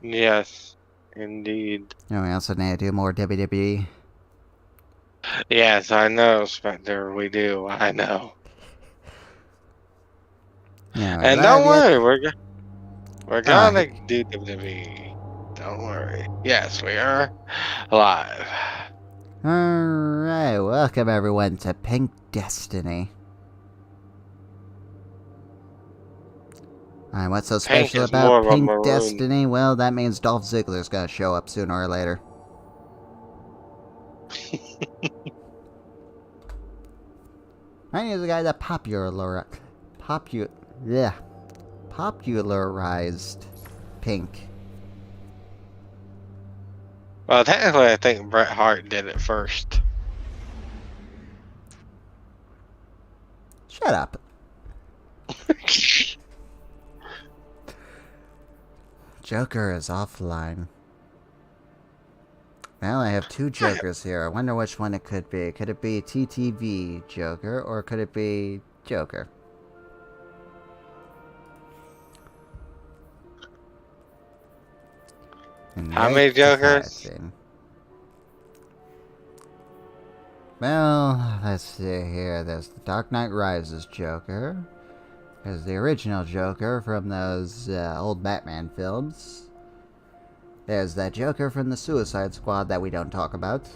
Yes, indeed. And we also need to do more WWE. Yes, I know, Spectre. We do. I know. Yeah, we're And live don't yet. worry, we're Oh, gonna do WWE. Don't worry. Yes, we are live. alright, welcome everyone to Pink Destiny. Alright, what's so Pink special is more about of a Pink maroon. Destiny? Well, that means Dolph Ziggler's gonna show up sooner or later. I think he's the guy that popularized Pink. Well, technically, I think Bret Hart did it first. Shut up. Joker is offline. Well, I have two Jokers here. I wonder which one it could be. Could it be TTV Joker, or could it be Joker? And How make many the Jokers? cutscene. Well, let's see here. There's the Dark Knight Rises Joker. There's the original Joker from those old Batman films. There's that Joker from the Suicide Squad that we don't talk about.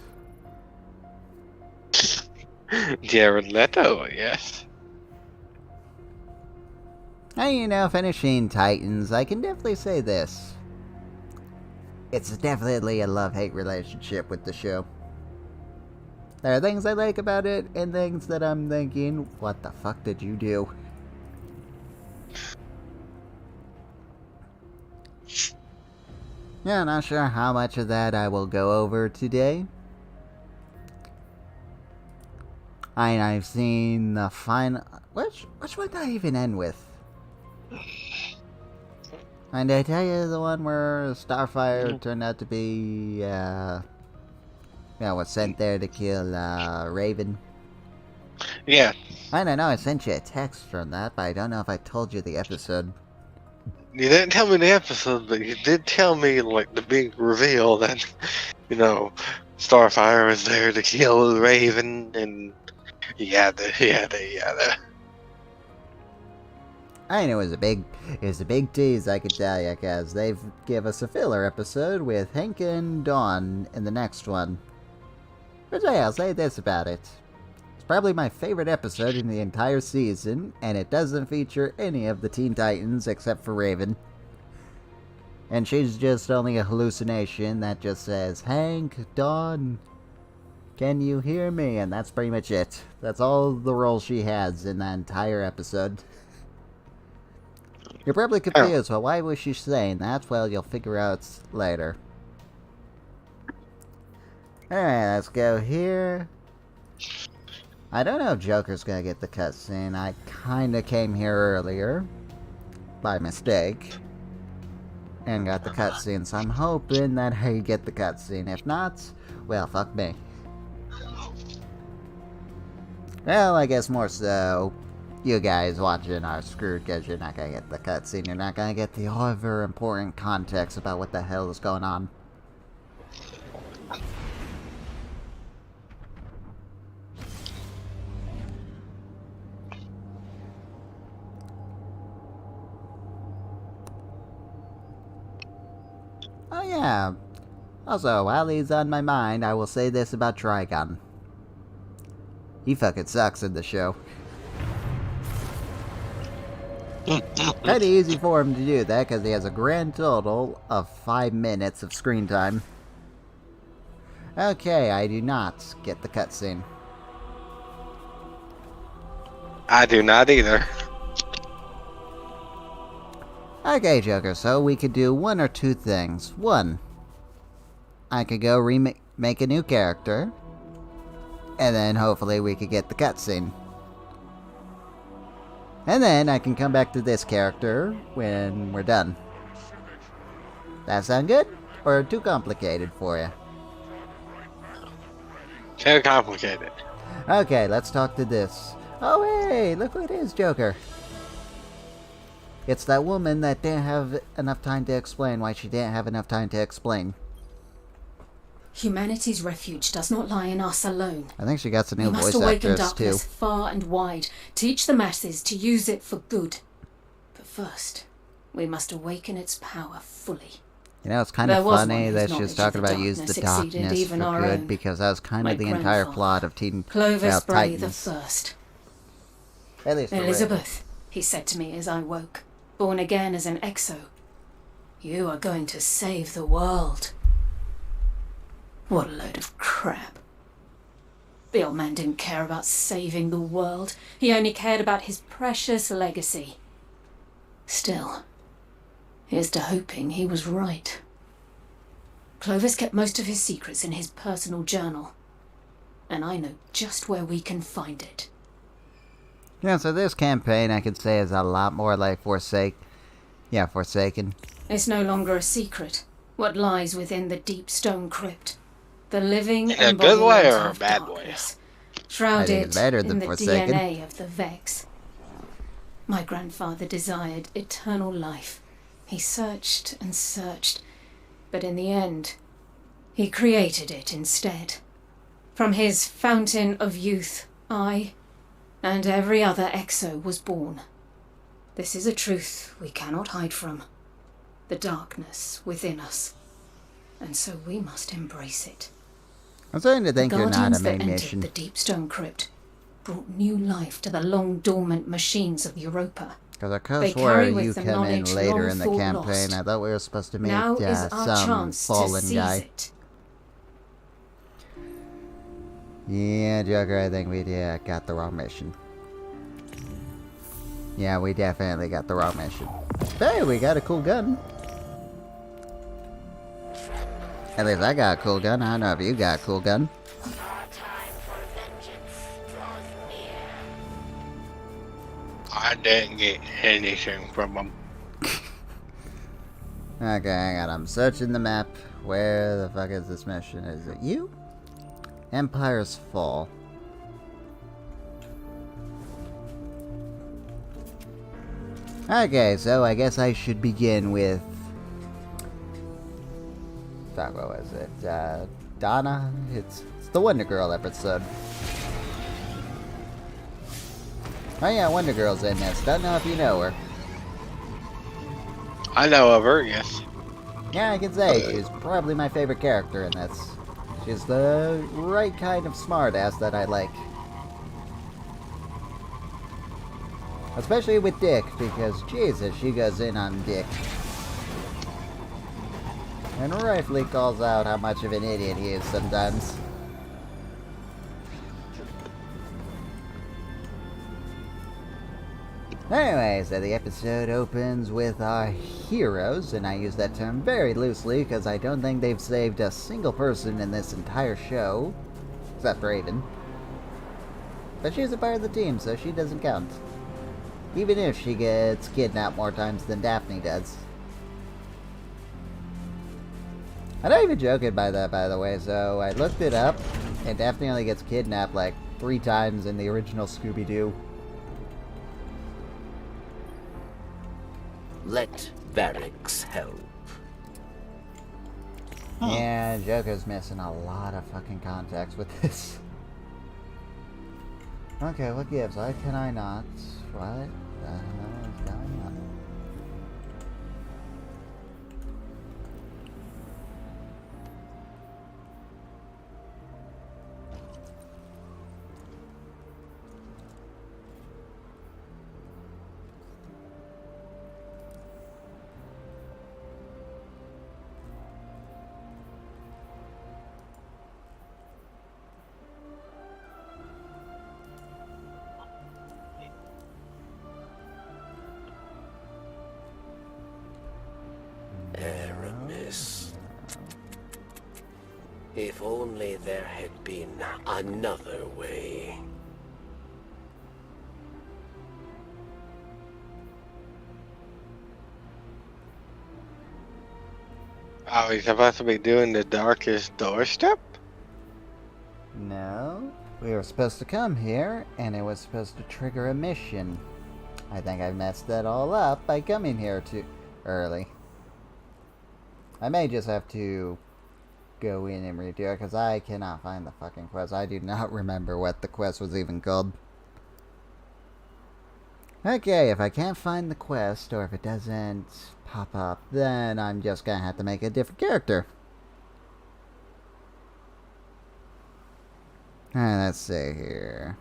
Jared Leto, yes. And you know, finishing Titans, I can definitely say this. It's definitely a love-hate relationship with the show. There are things I like about it, and things that I'm thinking, what the fuck did you do? Yeah, not sure how much of that I will go over today. I've seen the final... Which one did I even end with? And did I tell you the one where Starfire turned out to be, was sent there to kill, Raven? Yeah. I don't know, I sent you a text from that, but I don't know if I told you the episode. You didn't tell me the episode, but you did tell me, like, the big reveal that, Starfire was there to kill Raven, and yada. I know it was a big tease, I could tell you, cause they've give us a filler episode with Hank and Dawn in the next one. But hey, I'll say this about it. It's probably my favorite episode in the entire season, and it doesn't feature any of the Teen Titans except for Raven. And she's just only a hallucination that just says, Hank, Dawn, can you hear me? And that's pretty much it. That's all the role she has in that entire episode. You're probably confused, well, why was she saying that? Well, you'll figure out later. Alright, let's go here. I don't know if Joker's gonna get the cutscene. I kinda came here earlier. By mistake. And got the cutscene, so I'm hoping that I get the cutscene. If not, well, fuck me. Well, I guess more so, you guys watching are screwed because you're not gonna get the cutscene. You're not gonna get the ever important context about what the hell is going on. Oh yeah. Also, while he's on my mind, I will say this about Trigon. He fucking sucks in the show. Kinda easy for him to do that, because he has a grand total of 5 minutes of screen time. Okay, I do not get the cutscene. I do not either. Okay, Joker, so we could do one or two things. One, I could go make a new character, and then hopefully we could get the cutscene. And then I can come back to this character when we're done. That sound good? Or too complicated for you? Too complicated. Okay, let's talk to this. Oh hey, look who it is, Joker. It's that woman that didn't have enough time to explain why she didn't have enough time to explain. Humanity's refuge does not lie in us alone. I think she got some new We must voice awaken actress too. darkness far and wide, teach the masses to use it for good. But first, we must awaken its power fully. You know, it's kind of funny that she was talking about use the darkness for good, because that was kind of the entire plot of Clovis Bray the Titans. First. At least for Elizabeth, he said to me as I woke, born again as an exo. You are going to save the world. What a load of crap. The old man didn't care about saving the world. He only cared about his precious legacy. Still, here's to hoping he was right. Clovis kept most of his secrets in his personal journal, and I know just where we can find it. Yeah, so this campaign I could say is a lot more like Forsaken. It's no longer a secret, what lies within the deep stone crypt. The living In a good way or a embodiment bad of way? darkness, I think shrouded it's better than in the Forsaken. DNA of the Vex. My grandfather desired eternal life. He searched and searched, but in the end, he created it instead. From his fountain of youth, I and every other exo was born. This is a truth we cannot hide from. The darkness within us. And so we must embrace it. I'm starting to think The you're not a guardians main that mission. entered the deep stone crypt brought new life to the long dormant machines of Europa. Because I could They have swore carry with you them come in knowledge later long in the thought campaign. lost. I thought we were supposed to meet Now is our some chance to fallen seize guy. it. Yeah, Joker, I think we got the wrong mission. Yeah, we definitely got the wrong mission. Hey, we got a cool gun. At least I got a cool gun. I don't know if you got a cool gun. I didn't get anything from them. Okay, hang on. I'm searching the map. Where the fuck is this mission? Is it you? Empire's Fall. Okay, so I guess I should begin with... Fuck, what was it? Donna? It's the Wonder Girl episode. Oh yeah, Wonder Girl's in this. Don't know if you know her. I know of her, yes. Yeah, I can say she's probably my favorite character in this. She's the right kind of smartass that I like. Especially with Dick, because Jesus, she goes in on Dick. And rightfully calls out how much of an idiot he is sometimes. Anyway, so the episode opens with our heroes, and I use that term very loosely because I don't think they've saved a single person in this entire show, except Raven. But she's a part of the team, so she doesn't count. Even if she gets kidnapped more times than Daphne does. I'm not even joking by that, by the way, so I looked it up, and Daphne only gets kidnapped like 3 times in the original Scooby-Doo. Let Varix help. Yeah, Joker's missing a lot of fucking context with this. Okay, what gives? Why can I not? What the hell is going on? Aramis. If only there had been another way. Oh, he's supposed to be doing the darkest doorstep? No. We were supposed to come here, and it was supposed to trigger a mission. I think I messed that all up by coming here too early. I may just have to go in and redo it, because I cannot find the fucking quest. I do not remember what the quest was even called. Okay, if I can't find the quest, or if it doesn't pop up, then I'm just gonna have to make a different character. Alright, let's see here.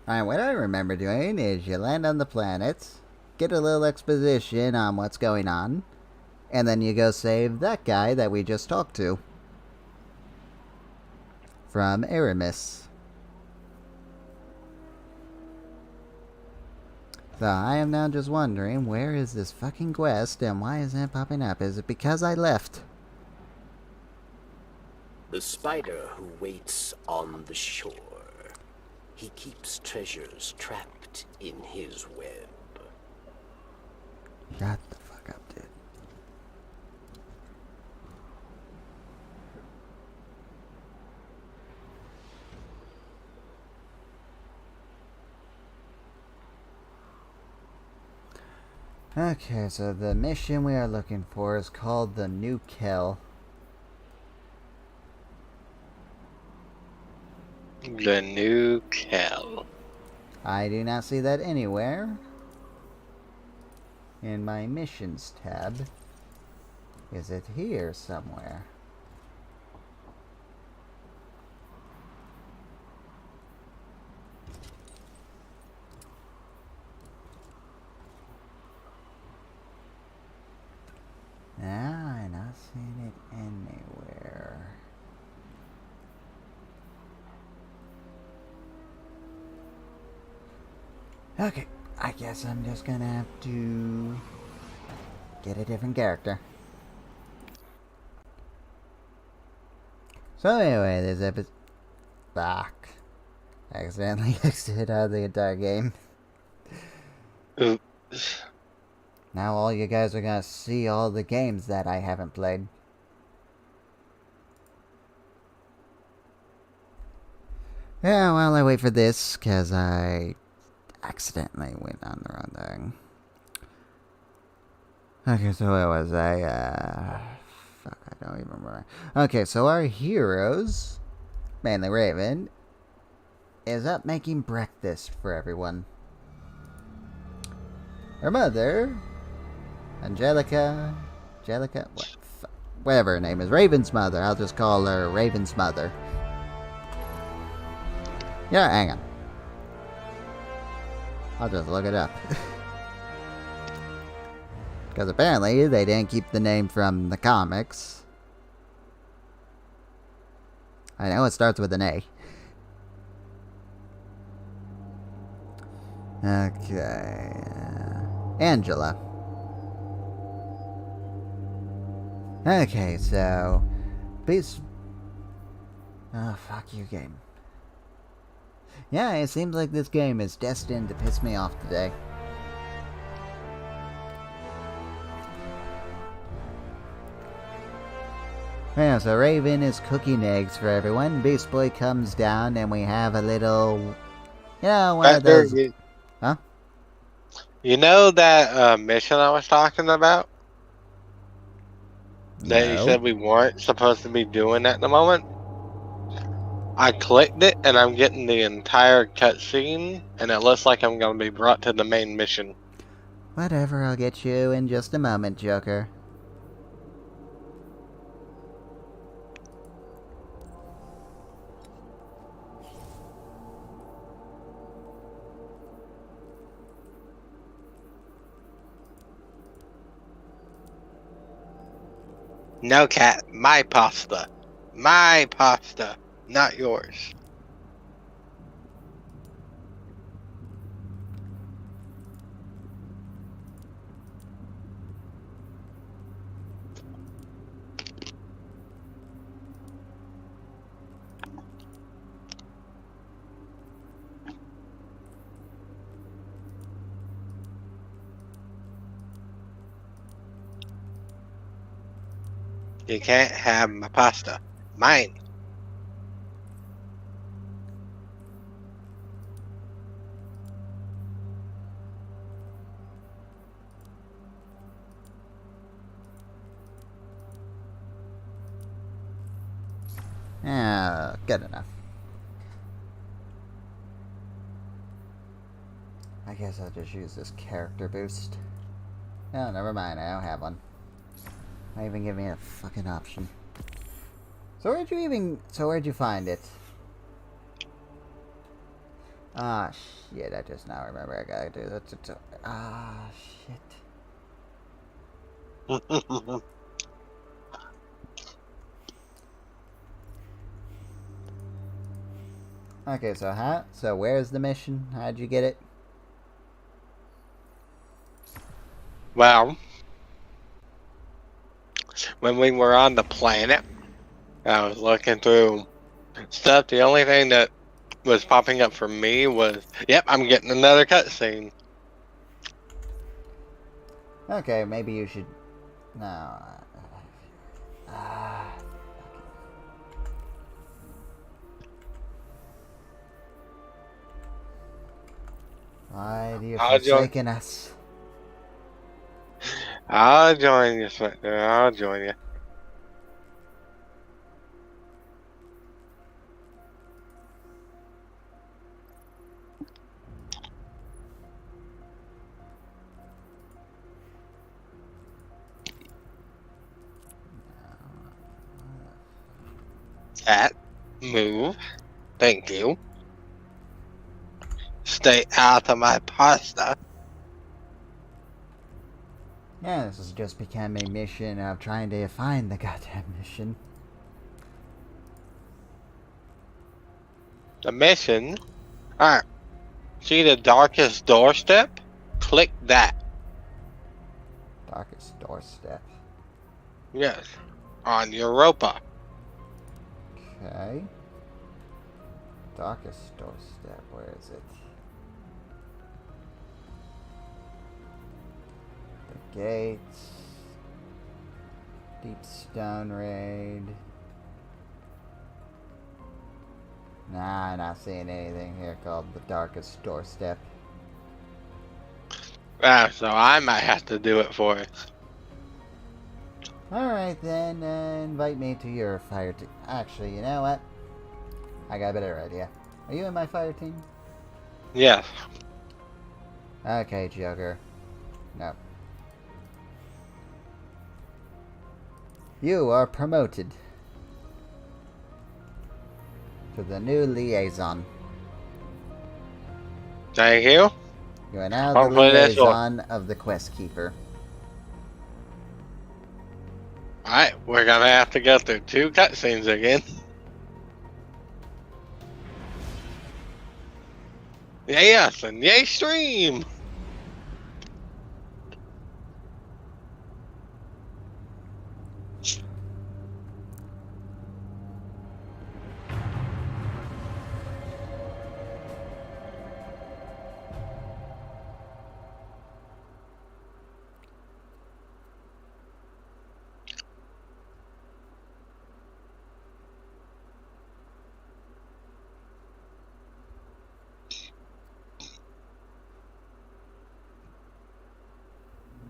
Alright, what I remember doing is you land on the planet, get a little exposition on what's going on, and then you go save that guy that we just talked to. From Aramis. So I am now just wondering, where is this fucking quest and why isn't it popping up? Is it because I left? The spider who waits on the shore. He keeps treasures trapped in his web. Shut the fuck up, dude. Okay, so the mission we are looking for is called the New Kill. The New Cal. I do not see that anywhere in my missions tab. Is it here somewhere? Nah, I'm not seeing it anywhere. Okay, I guess I'm just gonna have to get a different character. So anyway, this episode... Fuck. I accidentally exited out of the entire game. Oops. Now all you guys are gonna see all the games that I haven't played. Yeah, while I wait for this, because I accidentally went on the wrong thing. Okay, so where was I? Fuck, I don't even remember. Okay, so our heroes, mainly Raven, is up making breakfast for everyone. Her mother, Angelica, whatever her name is, Raven's mother. I'll just call her Raven's mother. Yeah, hang on. I'll just look it up. Because apparently they didn't keep the name from the comics. I know it starts with an A. Okay. Angela. Okay, so... Please... Oh, fuck you, game. Yeah, it seems like this game is destined to piss me off today. Yeah, so Raven is cooking eggs for everyone. Beast Boy comes down and we have a little... You know, one of those... Huh? You know that mission I was talking about? That you said we weren't supposed to be doing at the moment? I clicked it and I'm getting the entire cutscene and it looks like I'm going to be brought to the main mission. Whatever, I'll get you in just a moment, Joker. No, cat, my pasta. My pasta, not yours. You can't have my pasta. Mine. Good enough. I guess I'll just use this character boost. No, never mind, I don't have one. Not even give me a fucking option. So where'd you find it? Ah, shit, I just now remember I gotta do that. Ah, shit. Okay, so where's the mission? How'd you get it? Well, when we were on the planet, I was looking through stuff. The only thing that was popping up for me was, yep, I'm getting another cutscene. Okay, maybe you should... No. Why do you forsaken us? I'll join you, Spectre. I'll join you. Cat, move. Thank you. Stay out of my pasta. Yeah, this has just become a mission of trying to find the goddamn mission. The mission? Alright. See the darkest doorstep? Click that. Darkest doorstep. Yes. On Europa. Okay. Darkest doorstep, where is it? The gates. Deep Stone Raid. Nah, I'm not seeing anything here called the Darkest Doorstep. So I might have to do it for us. Alright then, invite me to your fire team. Actually, you know what? I got a better idea. Are you in my fire team? Yes. Okay, Joker. No. You are promoted to the new liaison. Thank you. You are now the Hopefully that's all. liaison of the Quest Keeper. Alright, we're gonna have to go through 2 cutscenes again. Yes, and yay stream!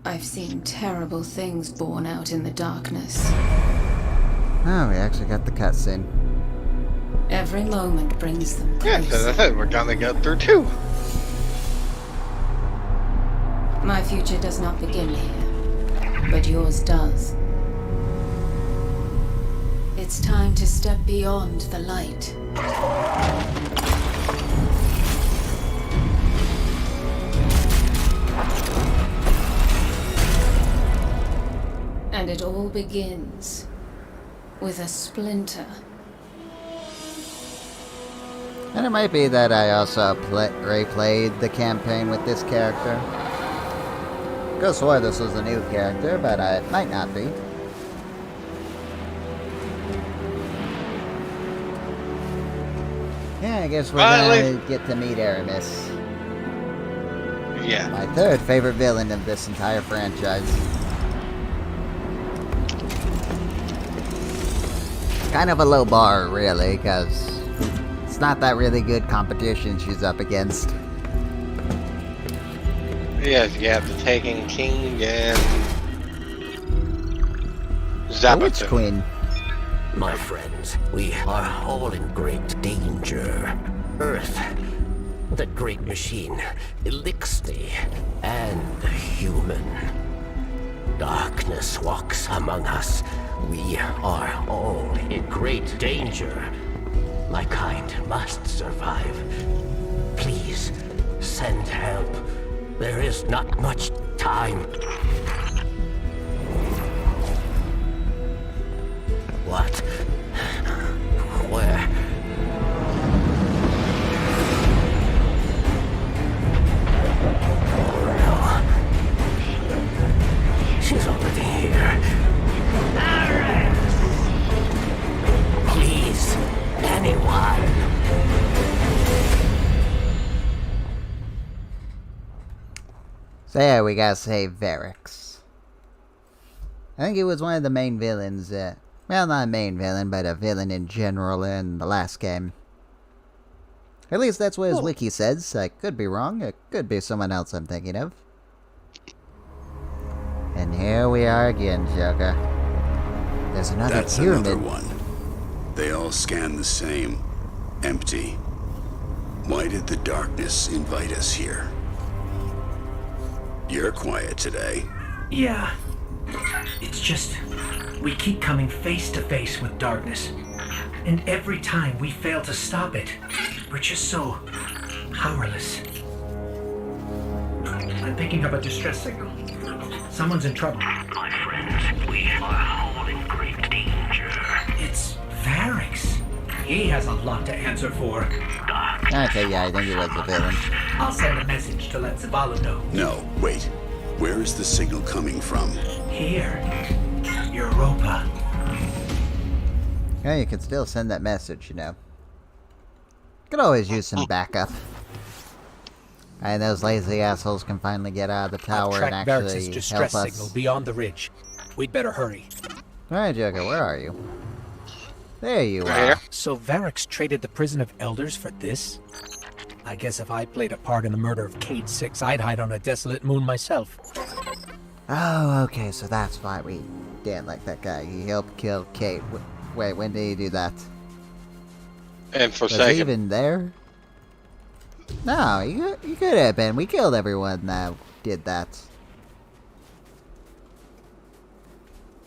I've seen terrible things born out in the darkness. Oh, we actually got the cutscene. Every moment brings them Yes, as I closer. said, we're gonna go through 2. My future does not begin here, but yours does. It's time to step beyond the light. And it all begins with a splinter. And it might be that I also replayed the campaign with this character. Could have swore this was a new character, but it might not be. Yeah, I guess we're gonna get to meet Aramis. Yeah. My 3rd favorite villain of this entire franchise. Kind of a low bar, really, because it's not that really good competition she's up against. Yes, you have the Taken King and The Witch Zabuton. Queen. My friends, we are all in great danger. Earth, that great machine, Elixir, and human. Darkness walks among us. We are all in great danger. My kind must survive. Please, send help. There is not much time. What? Where? She's already here. Please, anyone. So yeah, we gotta save Varix. I think he was one of the main villains, well, not a main villain, but a villain in general in the last game. At least that's what his wiki says. I could be wrong. It could be someone else I'm thinking of. And here we are again, Joker. There's another That's pyramid. another one. They all scan the same. Empty. Why did the darkness invite us here? You're quiet today. Yeah. It's just, we keep coming face to face with darkness. And every time we fail to stop it, we're just so powerless. I'm picking up a distress signal. Someone's in trouble. My friends, we are all in great danger. It's Varix. He has a lot to answer for. Okay, yeah, I think he was the villain. I'll send a message to let Zavala know. No, wait. Where is the signal coming from? Here. Europa. Yeah, you can still send that message, you know. Could always use some backup. And those lazy assholes can finally get out of the tower and I've tracked actually Varix's help distress us. signal beyond the ridge. We'd better hurry. Alright, Joker, where are you? There you Right are. here. So Varix traded the prison of elders for this? I guess if I played a part in the murder of Cade 6, I'd hide on a desolate moon myself. Oh, okay, so that's why we didn't like that guy. He helped kill Kate. Wait, when did he do that? And Was he Forsaken. even there? No, he could have been. We killed everyone that did that.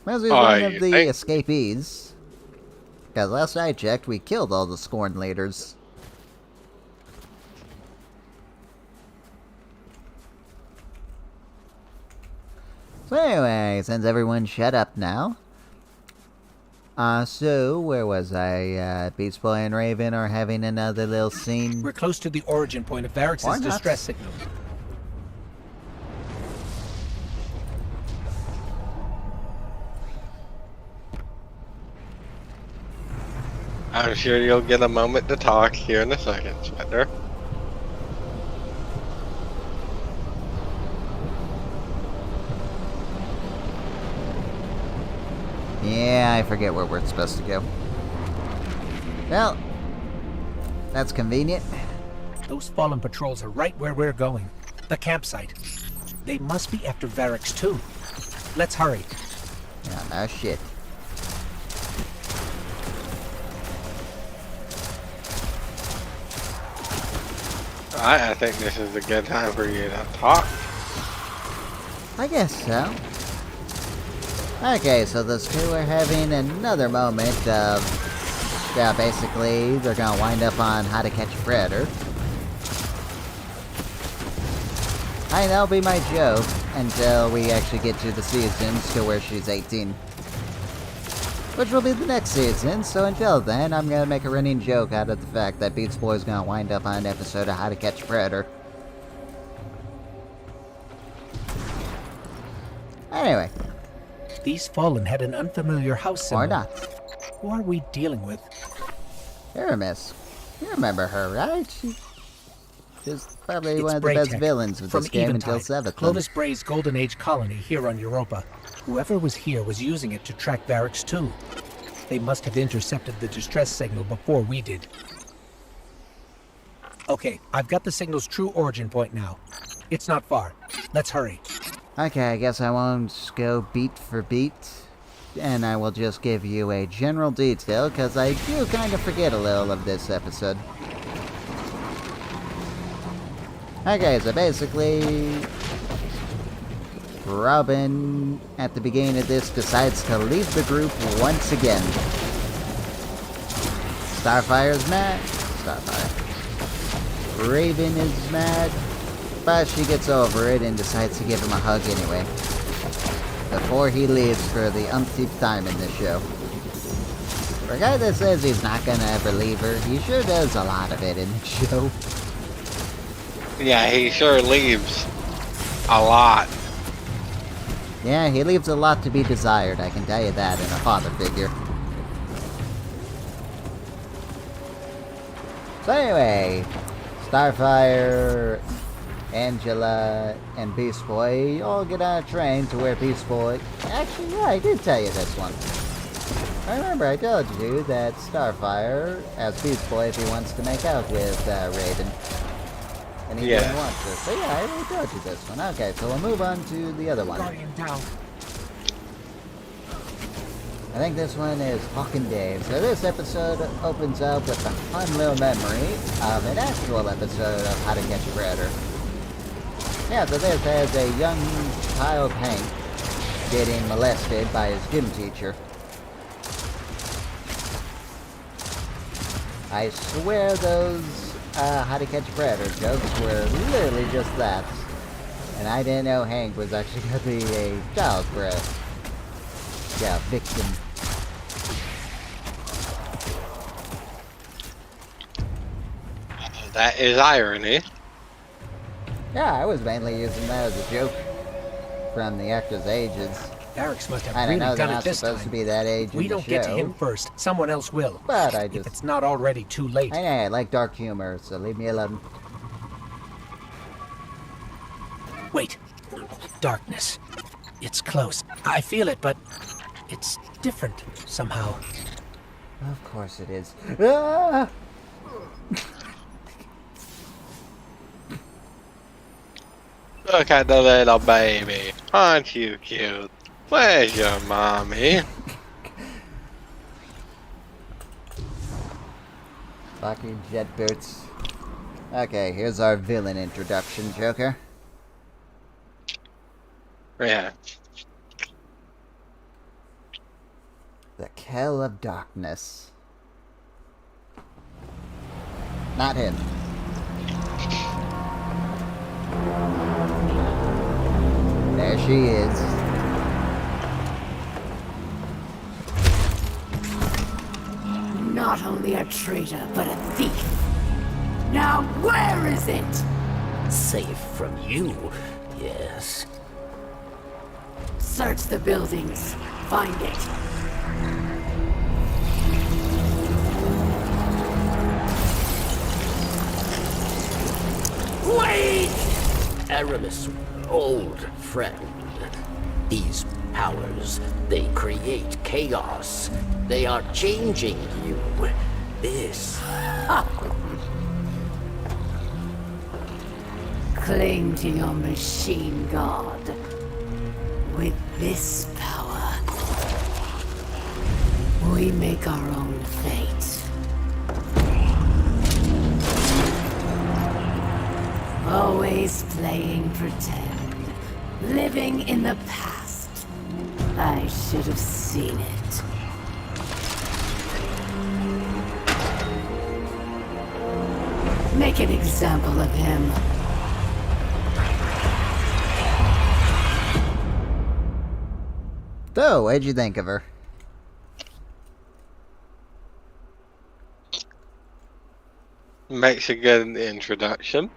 Must be Oh, one you of the think? escapees. Because last I checked, we killed all the Scorn leaders. So anyway, since everyone shut up now. So, where was I? Beast Boy and Raven are having another little scene. We're close to the origin point of Why Varix's not? distress signal. I'm sure you'll get a moment to talk here in a second, Spender. Yeah, I forget where we're supposed to go. Well, that's convenient. Those fallen patrols are right where we're going. The campsite. They must be after Varix too. Let's hurry. Yeah, no shit. I think this is a good time for you to talk. I guess so. Okay, so those two are having another moment of... Yeah, basically, they're gonna wind up on How to Catch a Predator. And that'll be my joke until we actually get to the seasons to where she's 18. Which will be the next season, so until then, I'm gonna make a running joke out of the fact that Beats Boy's gonna wind up on an episode of How to Catch a Predator. Anyway, These fallen had an unfamiliar house symbol. or not. Who are we dealing with? Aramis. You remember her, right? She's probably one of the Bray best Tech, villains with from this game until Eventide, 7th. Clovis Bray's Golden Age colony here on Europa. Whoever was here was using it to track Varix too. They must have intercepted the distress signal before we did. Okay, I've got the signal's true origin point now. It's not far. Let's hurry. Okay, I guess I won't go beat for beat. and I will just give you a general detail, because I do kind of forget a little of this episode. Okay, so basically, Robin, at the beginning of this, decides to leave the group once again. Starfire's mad. Starfire. Raven is mad, but she gets over it and decides to give him a hug anyway. Before he leaves for the umpteenth time in this show. For a guy that says he's not gonna ever leave her, he sure does a lot of it in the show. Yeah, he sure leaves a lot. Yeah, he leaves a lot to be desired, I can tell you that, in a father figure. So anyway, Starfire, Angela, and Beast Boy all get on a train to where Beast Boy... Actually, yeah, I did tell you this one. I remember I told you that Starfire asks Beast Boy if he wants to make out with Raven. And he didn't want to. So yeah, I already told you this one. Okay, so we'll move on to the other one. Guardian down. I think this one is Hawk and Dave. So this episode opens up with a fun little memory of an actual episode of How to Catch a Predator. Yeah, so this has a young child Hank getting molested by his gym teacher. I swear those How to Catch a Predator jokes were literally just that. And I didn't know Hank was actually going to be a child victim. That is irony. Yeah, I was mainly using that as a joke from the actors' ages. Barracks must have I really know they're done not it this supposed time. to be that age We in the don't get to show, him first. Someone else will. but I If just... it's not already too late. I like dark humor, so leave me alone. Wait. Darkness. It's close. I feel it, but it's different somehow. Of course it is. Ah! Look at the little baby. Aren't you cute? Where's your mommy? Fucking jet boots. Okay, here's our villain introduction, Joker. Yeah. The Kell of Darkness. Not him. There she is. Not only a traitor, but a thief. Now where is it? Safe from you, yes. Search the buildings. Find it. Wait! Aramis, old friend. These powers, they create chaos. They are changing you. This. Cling to your machine god. With this power, we make our own fate. Always playing pretend. Living in the past. I should have seen it. Make an example of him. So, what'd you think of her? Makes a good introduction.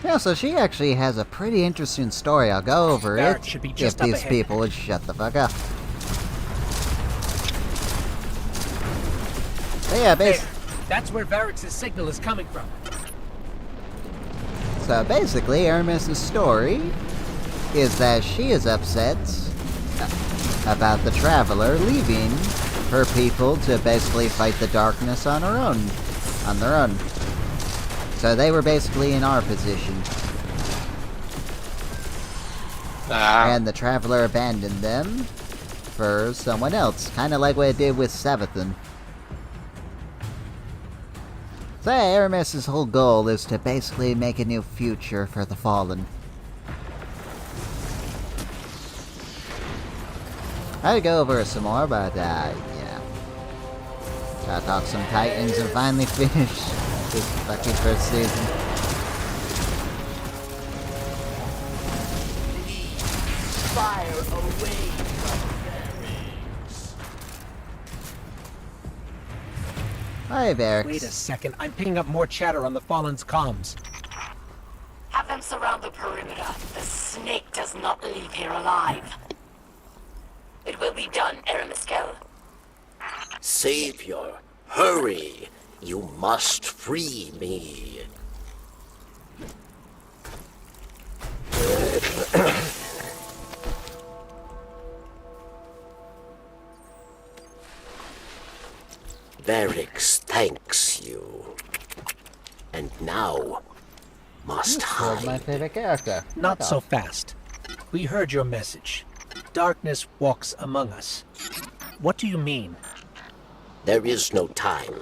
Yeah, so she actually has a pretty interesting story. I'll go over Barracks it should be if just up these ahead. people would shut the fuck up. So yeah, There. That's where Varrix's signal is coming from. basically, Aramis's story is that she is upset about the Traveler leaving her people to basically fight the darkness on their own. So they were basically in our position. And the Traveler abandoned them for someone else, kind of like what it did with Sabathan. So Aramis' whole goal is to basically make a new future for the Fallen. I'd go over it some more, but yeah. Gotta talk some Titans and finally finish this fucking first season. Fire away from Hi, Varix. Wait a second, I'm picking up more chatter on the Fallen's comms. Have them surround the perimeter. The snake does not leave here alive. It will be done, Aramiskel. Savior, hurry! You must free me. Varix thanks you. And now, must Killed my hide. favorite character. Not so fast. We heard your message. Darkness walks among us. What do you mean? There is no time.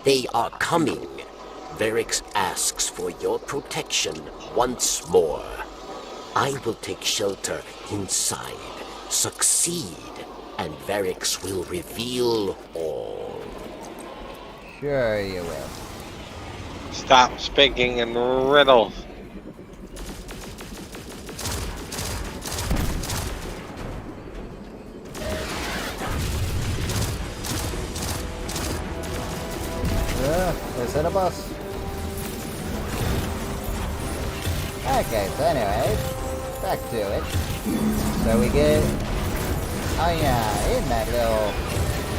They are coming. Varix asks for your protection once more. I will take shelter inside. Succeed, and Varix will reveal all. Sure you will. Stop speaking in riddles. Is it a boss? Okay, so anyway, back to it. So we get... Oh yeah, in that little...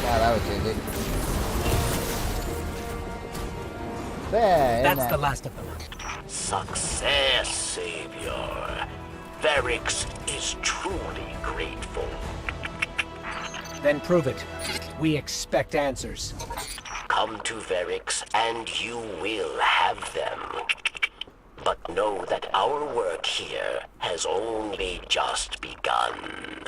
Wow, that was easy. There, in That's that... the last of them. Success, Savior. Varix is truly grateful. Then prove it. We expect answers. Come to Varix and you will have them. But know that our work here has only just begun.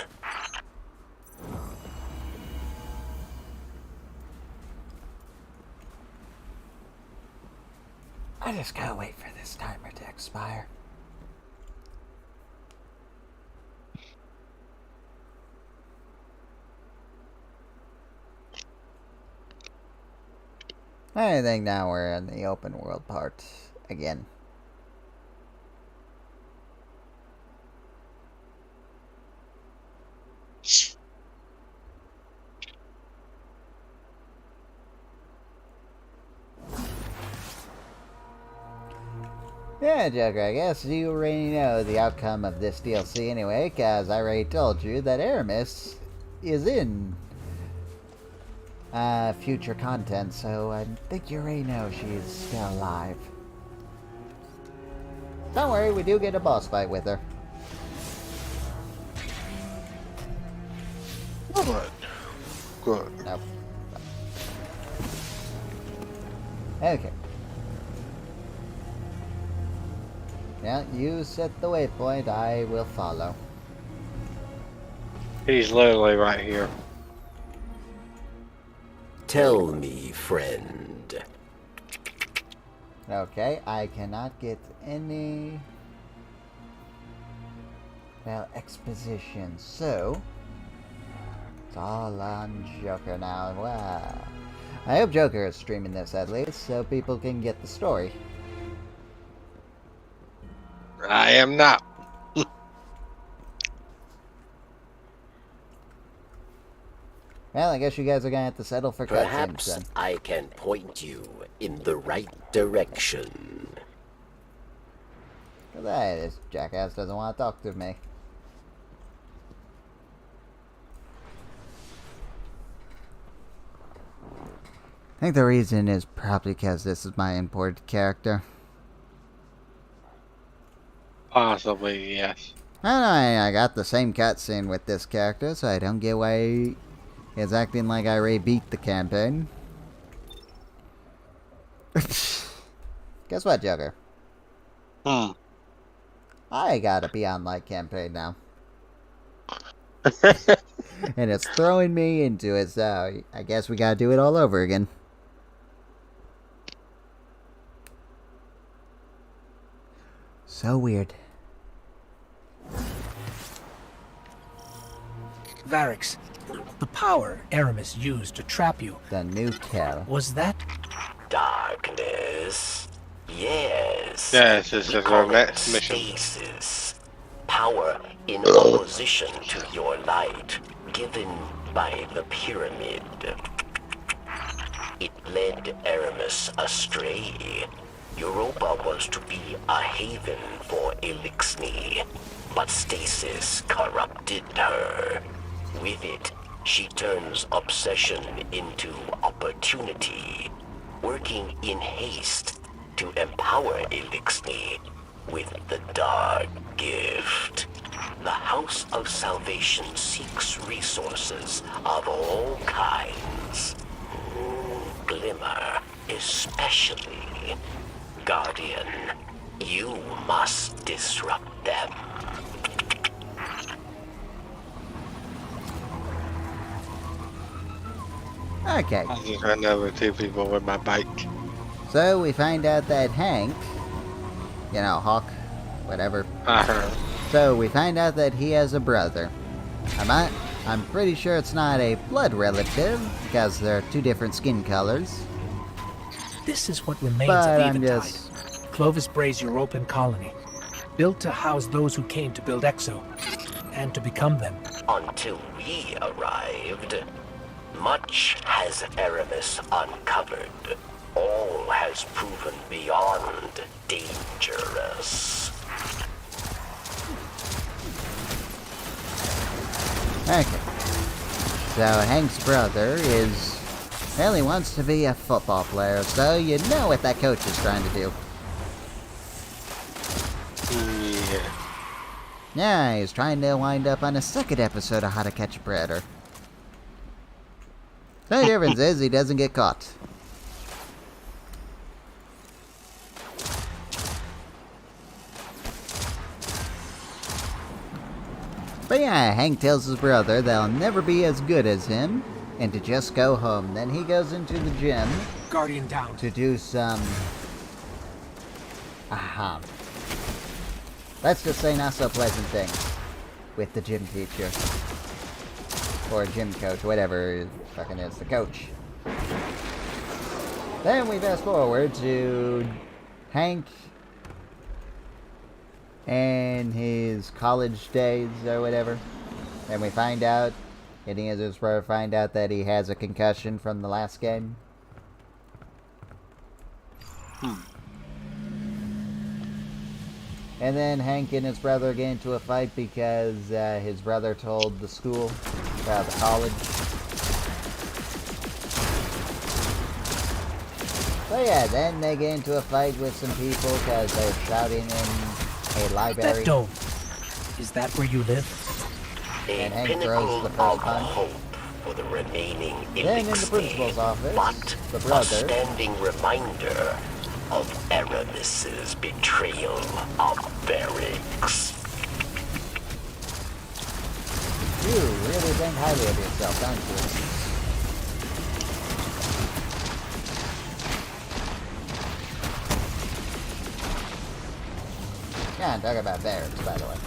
I just gotta wait for this timer to expire. I think now we're in the open world part again. Yeah, Joker, I guess you already know the outcome of this DLC anyway, cause I already told you that Aramis is in future content, so I think you already know she's still alive. Don't worry, we do get a boss fight with her. Good. Good. Nope. Okay. Yeah, you set the waypoint, I will follow. He's literally right here. Tell me, friend. Okay, I cannot get any... well, exposition, so... it's all on Joker now. Wow. I hope Joker is streaming this at least, so people can get the story. I am not. Well, I guess you guys are gonna have to settle for cutscenes Perhaps then. I can point you in the right direction. Cause this jackass doesn't want to talk to me. I think the reason is probably because this is my imported character. Possibly, yes. I got the same cutscene with this character, so I don't get why he's acting like I already beat the campaign. Guess what, Joker? I gotta be on my campaign now. And it's throwing me into it, so I guess we gotta do it all over again. So weird. Varix, the power Aramis used to trap you, The new kill. was that? Darkness. Yes. Yes, this We is call our it next mission. stasis. Power in opposition to your light, given by the pyramid. It led Aramis astray. Europa was to be a haven for Elixni, but stasis corrupted her. With it, she turns obsession into opportunity, working in haste to empower Elixni with the Dark Gift. The House of Salvation seeks resources of all kinds. Glimmer, especially. Guardian, you must disrupt them. Okay, I just ran over two people with my bike. so we find out that Hank, Hawk, whatever. So we find out that he has a brother. I'm pretty sure it's not a blood relative, because they're two different skin colors. This is what remains But of I'm Eventide. just... Clovis Bray's European colony, built to house those who came to build Exo, and to become them. Until we arrived, much has Aramis uncovered. All has proven beyond dangerous. Okay. So Hank's brother he wants to be a football player, so you know what that coach is trying to do. Yeah. Yeah, he's trying to wind up on a second episode of How to Catch a Predator. The difference is he doesn't get caught. But yeah, Hank tells his brother they'll never be as good as him, and to just go home. Then he goes into the gym Guardian down. to do some... let's just say not so pleasant things with the gym teacher. Or gym coach, whatever it fucking is, the coach. Then we fast forward to Hank and his college days or whatever. And we find out, and he and his brother find out that he has a concussion from the last game. And then Hank and his brother get into a fight because his brother told the school, the college. So yeah, then they get into a fight with some people because they're shouting in a library. That dome. Is that where you live? And Hank pinnacle throws the of first punch. hope for the remaining Then in the Elixni, principal's office, but the a brother... standing reminder of Aramis's betrayal of Varix. You really think highly of yourself, don't you? Yeah, talk about Varix, by the way.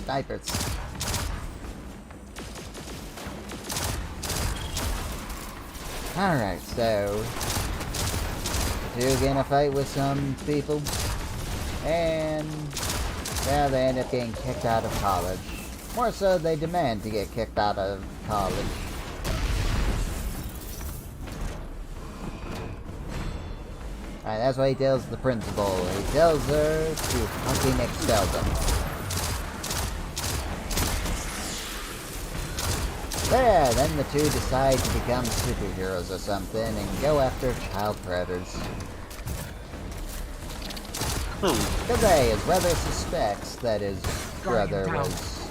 Snipers. Alright, so... two get in a fight with some people. And... well, they end up getting kicked out of college. More so, they demand to get kicked out of college. Alright, that's what he tells the principal. He tells her to fucking expel them. There, then the two decide to become superheroes or something and go after child predators. Because his brother suspects that his brother was,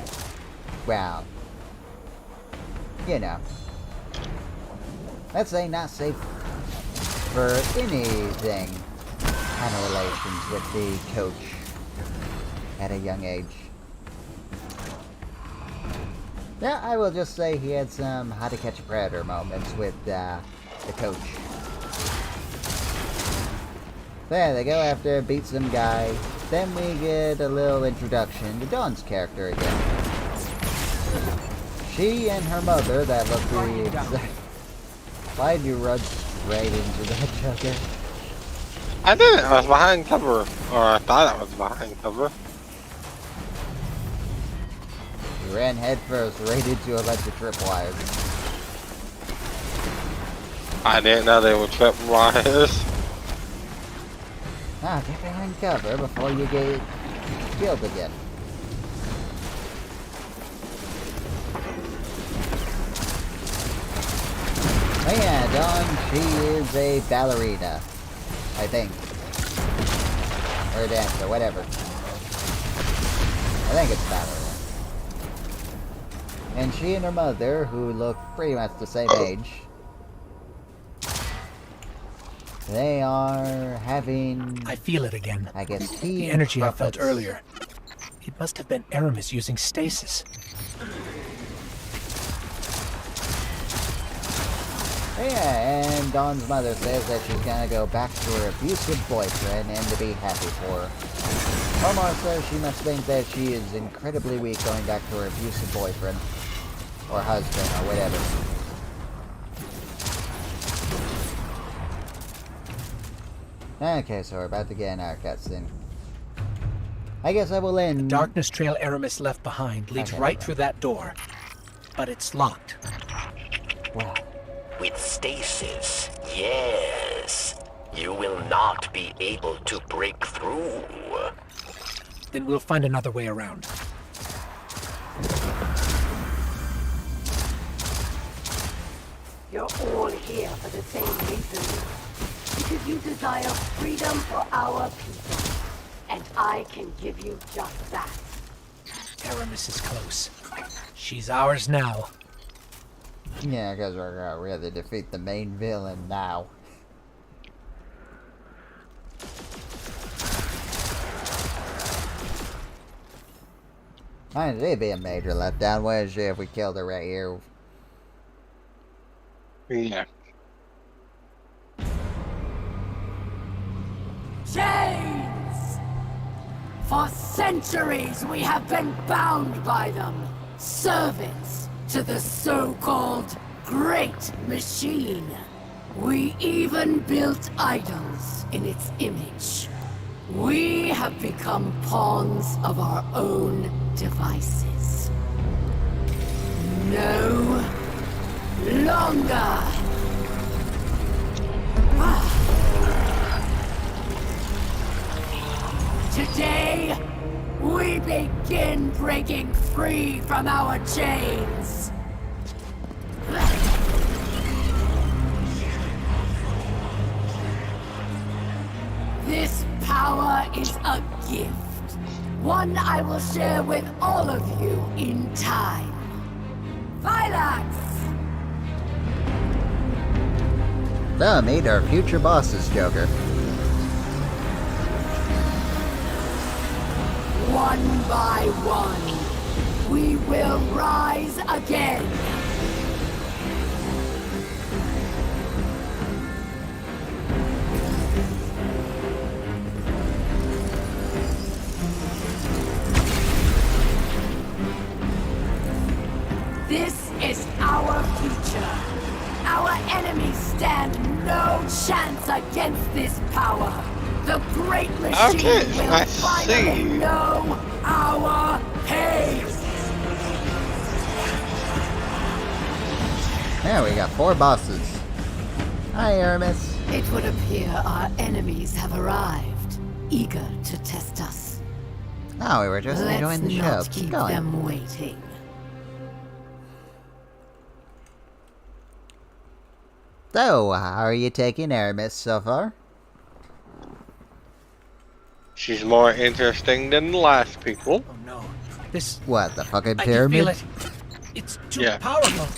well, you know, let's say not safe for anything kind of relations with the coach at a young age. Yeah, I will just say he had some How to Catch a Predator moments with the coach. So yeah, they go after, beat some guy. Then we get a little introduction to Dawn's character again. She and her mother, that look the exact... Why'd you run straight into that, Joker? I didn't. I was behind cover, or I thought I was behind cover. You ran headfirst right into a bunch of tripwires. I didn't know they were tripwires. Now get behind cover before you get killed again. Oh yeah, Dawn, she is a ballerina, I think. Or a dancer, whatever. I think it's ballerina. And she and her mother, who look pretty much the same age, they are having... I feel it again. I guess The energy I felt earlier. It must have been Aramis using stasis. Yeah, and Dawn's mother says that she's gonna go back to her abusive boyfriend and to be happy for her. Omar says she must think that she is incredibly weak going back to her abusive boyfriend. Or husband, or whatever. Okay, so we're about to get in our cutscene. I guess I will end... The darkness trail Aramis left behind leads right through that door. But it's locked. Wow. With stasis, yes. You will not be able to break through. Then we'll find another way around. You're all here for the same reason. Because you desire freedom for our people. And I can give you just that. Aramis is close. She's ours now. Yeah, because we're gonna really defeat the main villain now. Might it'd be a major letdown. What is it if we killed her right here? Yeah. Chains! For centuries we have been bound by them. Servants to the so-called Great Machine. We even built idols in its image. We have become pawns of our own devices. No longer. Today, we begin breaking free from our chains. This power is a gift. One I will share with all of you in time. Phylax! So, meet our future bosses, Joker. One by one, we will rise again. This is our future. Our enemies stand no chance against this power. The Great Machine will finally know our pain. There, we got 4 bosses. Hi, Aramis. It would appear our enemies have arrived, eager to test us. Oh, we were just enjoying the show. Let's not Keep keep going. them waiting. So, how are you taking Aramis so far? She's more interesting than the last people. Oh no. This... What, the fucking I can feel pyramid? it. It's too powerful.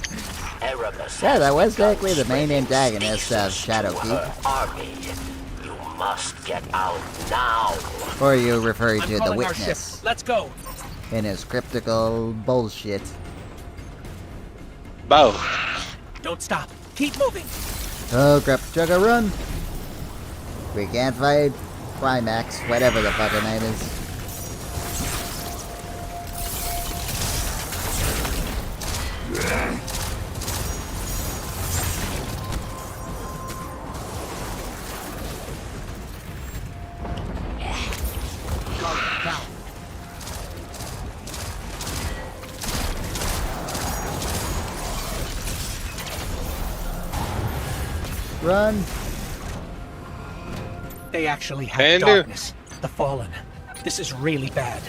Aramis Yeah, that was has technically the main become antagonist of stasis to Shadowkeep. her army. You must get out now. Or are you referring I'm to the calling our ship. witness Let's go. in his cryptical bullshit? Both. Don't stop. Keep moving. Oh, crap, Chugga, run! We can't fight Climax, whatever the fuck her name is. Run! They actually have Andrew. darkness. The Fallen. This is really bad.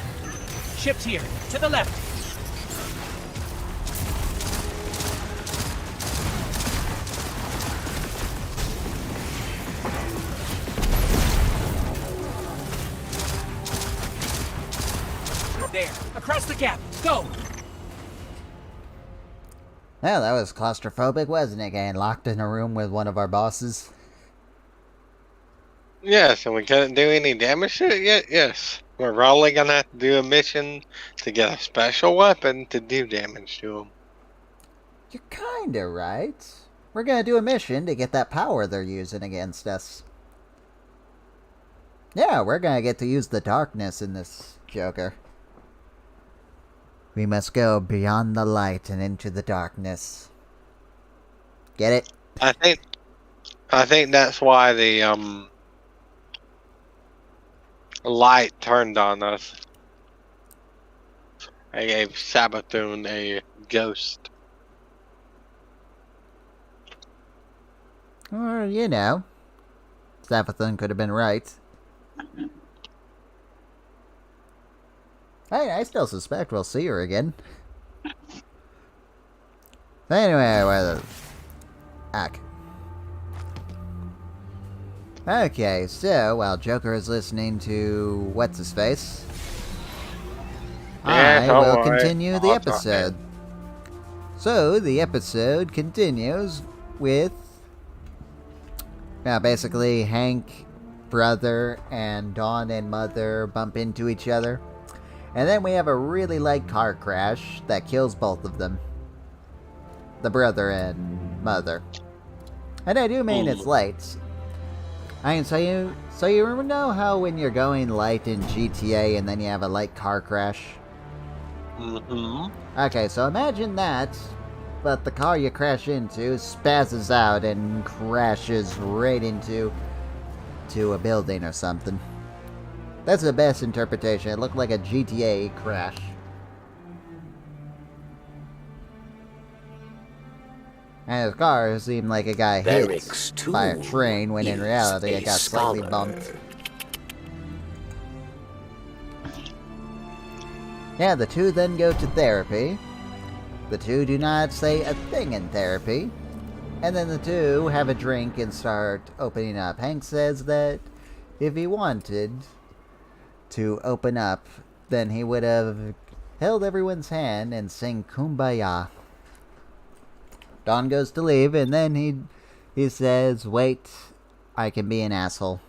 Ship's here. To the left. There. Across the gap. Go. Well, that was claustrophobic, wasn't it? Getting locked in a room with one of our bosses. Yes, and we couldn't do any damage to it yet? Yes. We're only gonna have to do a mission to get a special weapon to do damage to them. You're kinda right. We're gonna do a mission to get that power they're using against us. Yeah, we're gonna get to use the darkness in this Joker. We must go beyond the light and into the darkness. Get it? I think that's why the light turned on us. I gave Sabathun a ghost. Or, you know, Sabathun could have been right. Hey, I still suspect we'll see her again. Anyway, where the... Okay, so while Joker is listening to What's-His-Face, I don't will worry. continue the I'll talk episode. So, the episode continues with... Now, basically, Hank, brother, and Dawn and mother bump into each other. And then we have a really light car crash that kills both of them. The brother and mother. And I do mean it's light. I mean, so you know how when you're going light in GTA and then you have a light car crash? Mm-hmm. Okay, so imagine that, but the car you crash into spazzes out and crashes right into a building or something. That's the best interpretation. It looked like a GTA crash. And his car seemed like a guy hit by a train, when in reality it got slightly bumped. Yeah, the two then go to therapy. The two do not say a thing in therapy. And then the two have a drink and start opening up. Hank says that if he wanted to open up, then he would have held everyone's hand and sing Kumbaya. Don goes to leave, and then he says, "Wait, I can be an asshole."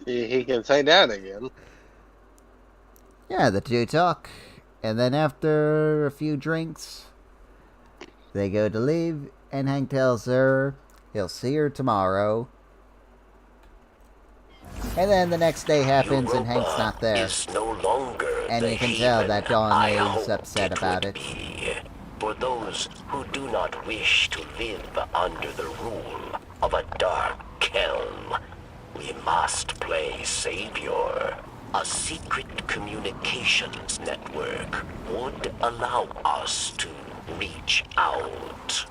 He can say that again. Yeah, the two talk, and then after a few drinks, they go to leave, and Hank tells her he'll see her tomorrow. And then the next day happens, and Hank's not there. And you can tell that Dawn is upset about it. For those who do not wish to live under the rule of a dark Kelm, we must play Savior. A secret communications network would allow us to reach out.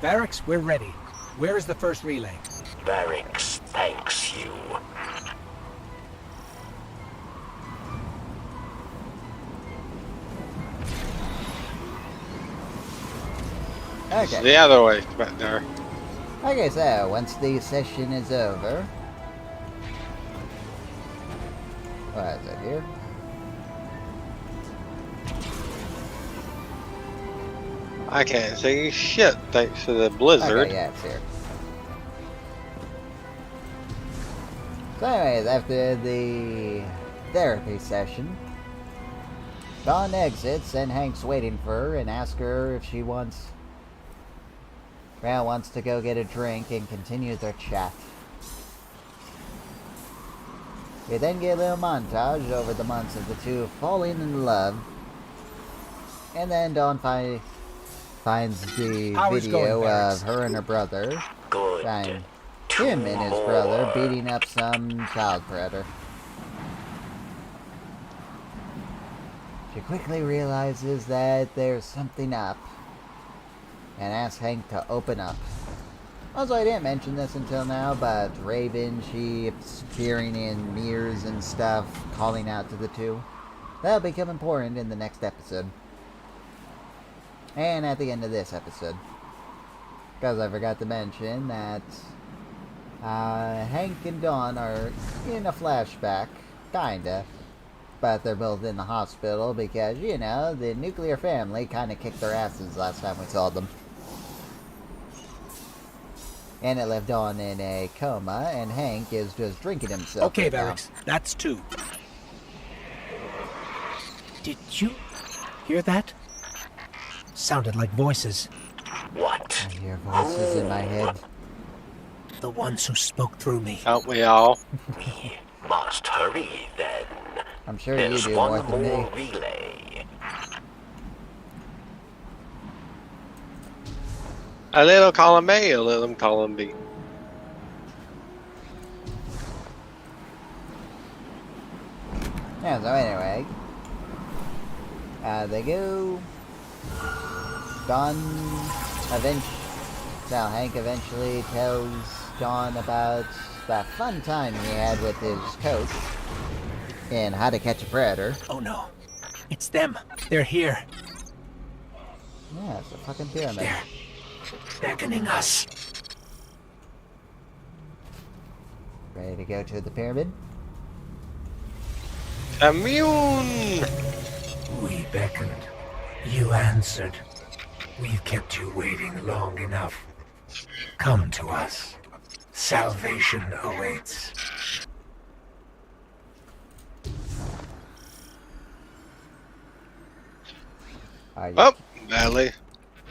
Barracks, we're ready. Where is the first relay? Barracks thanks you. Okay. The other way, back there. Okay, so once the session is over... What is it here? I can't see shit thanks to the blizzard. Okay, yeah, it's here. So anyways, after the therapy session, Dawn exits and Hank's waiting for her and asks her if she wants to go get a drink and continue their chat. We then get a little montage over the months of the two falling in love. And then Dawn finds the video of her and her brother. Good. Find him and his brother beating up some child predator. She quickly realizes that there's something up and asks Hank to open up. Also, I didn't mention this until now, but Raven, she's appearing in mirrors and stuff, calling out to the two. That'll become important in the next episode. And at the end of this episode. Because I forgot to mention that Hank and Dawn are in a flashback, kinda. But they're both in the hospital because, you know, the nuclear family kinda kicked their asses last time we saw them. And it left Dawn in a coma, and Hank is just drinking himself. Okay, Varix, that's 2. Did you hear that? Sounded like voices. What? I hear voices in my head. The ones who spoke through me. Don't we all? We must hurry then. I'm sure There's you do more one than me. more relay. A little column A, a little column B. Yeah, so anyway. They go. Hank eventually tells Dawn about that fun time he had with his coach in How to Catch a Predator. Oh no. It's them. They're here. Yeah, it's a fucking pyramid. They're beckoning us. Ready to go to the pyramid? Immune! We beckoned. You answered. We've kept you waiting long enough. Come to us. Salvation awaits. Oh,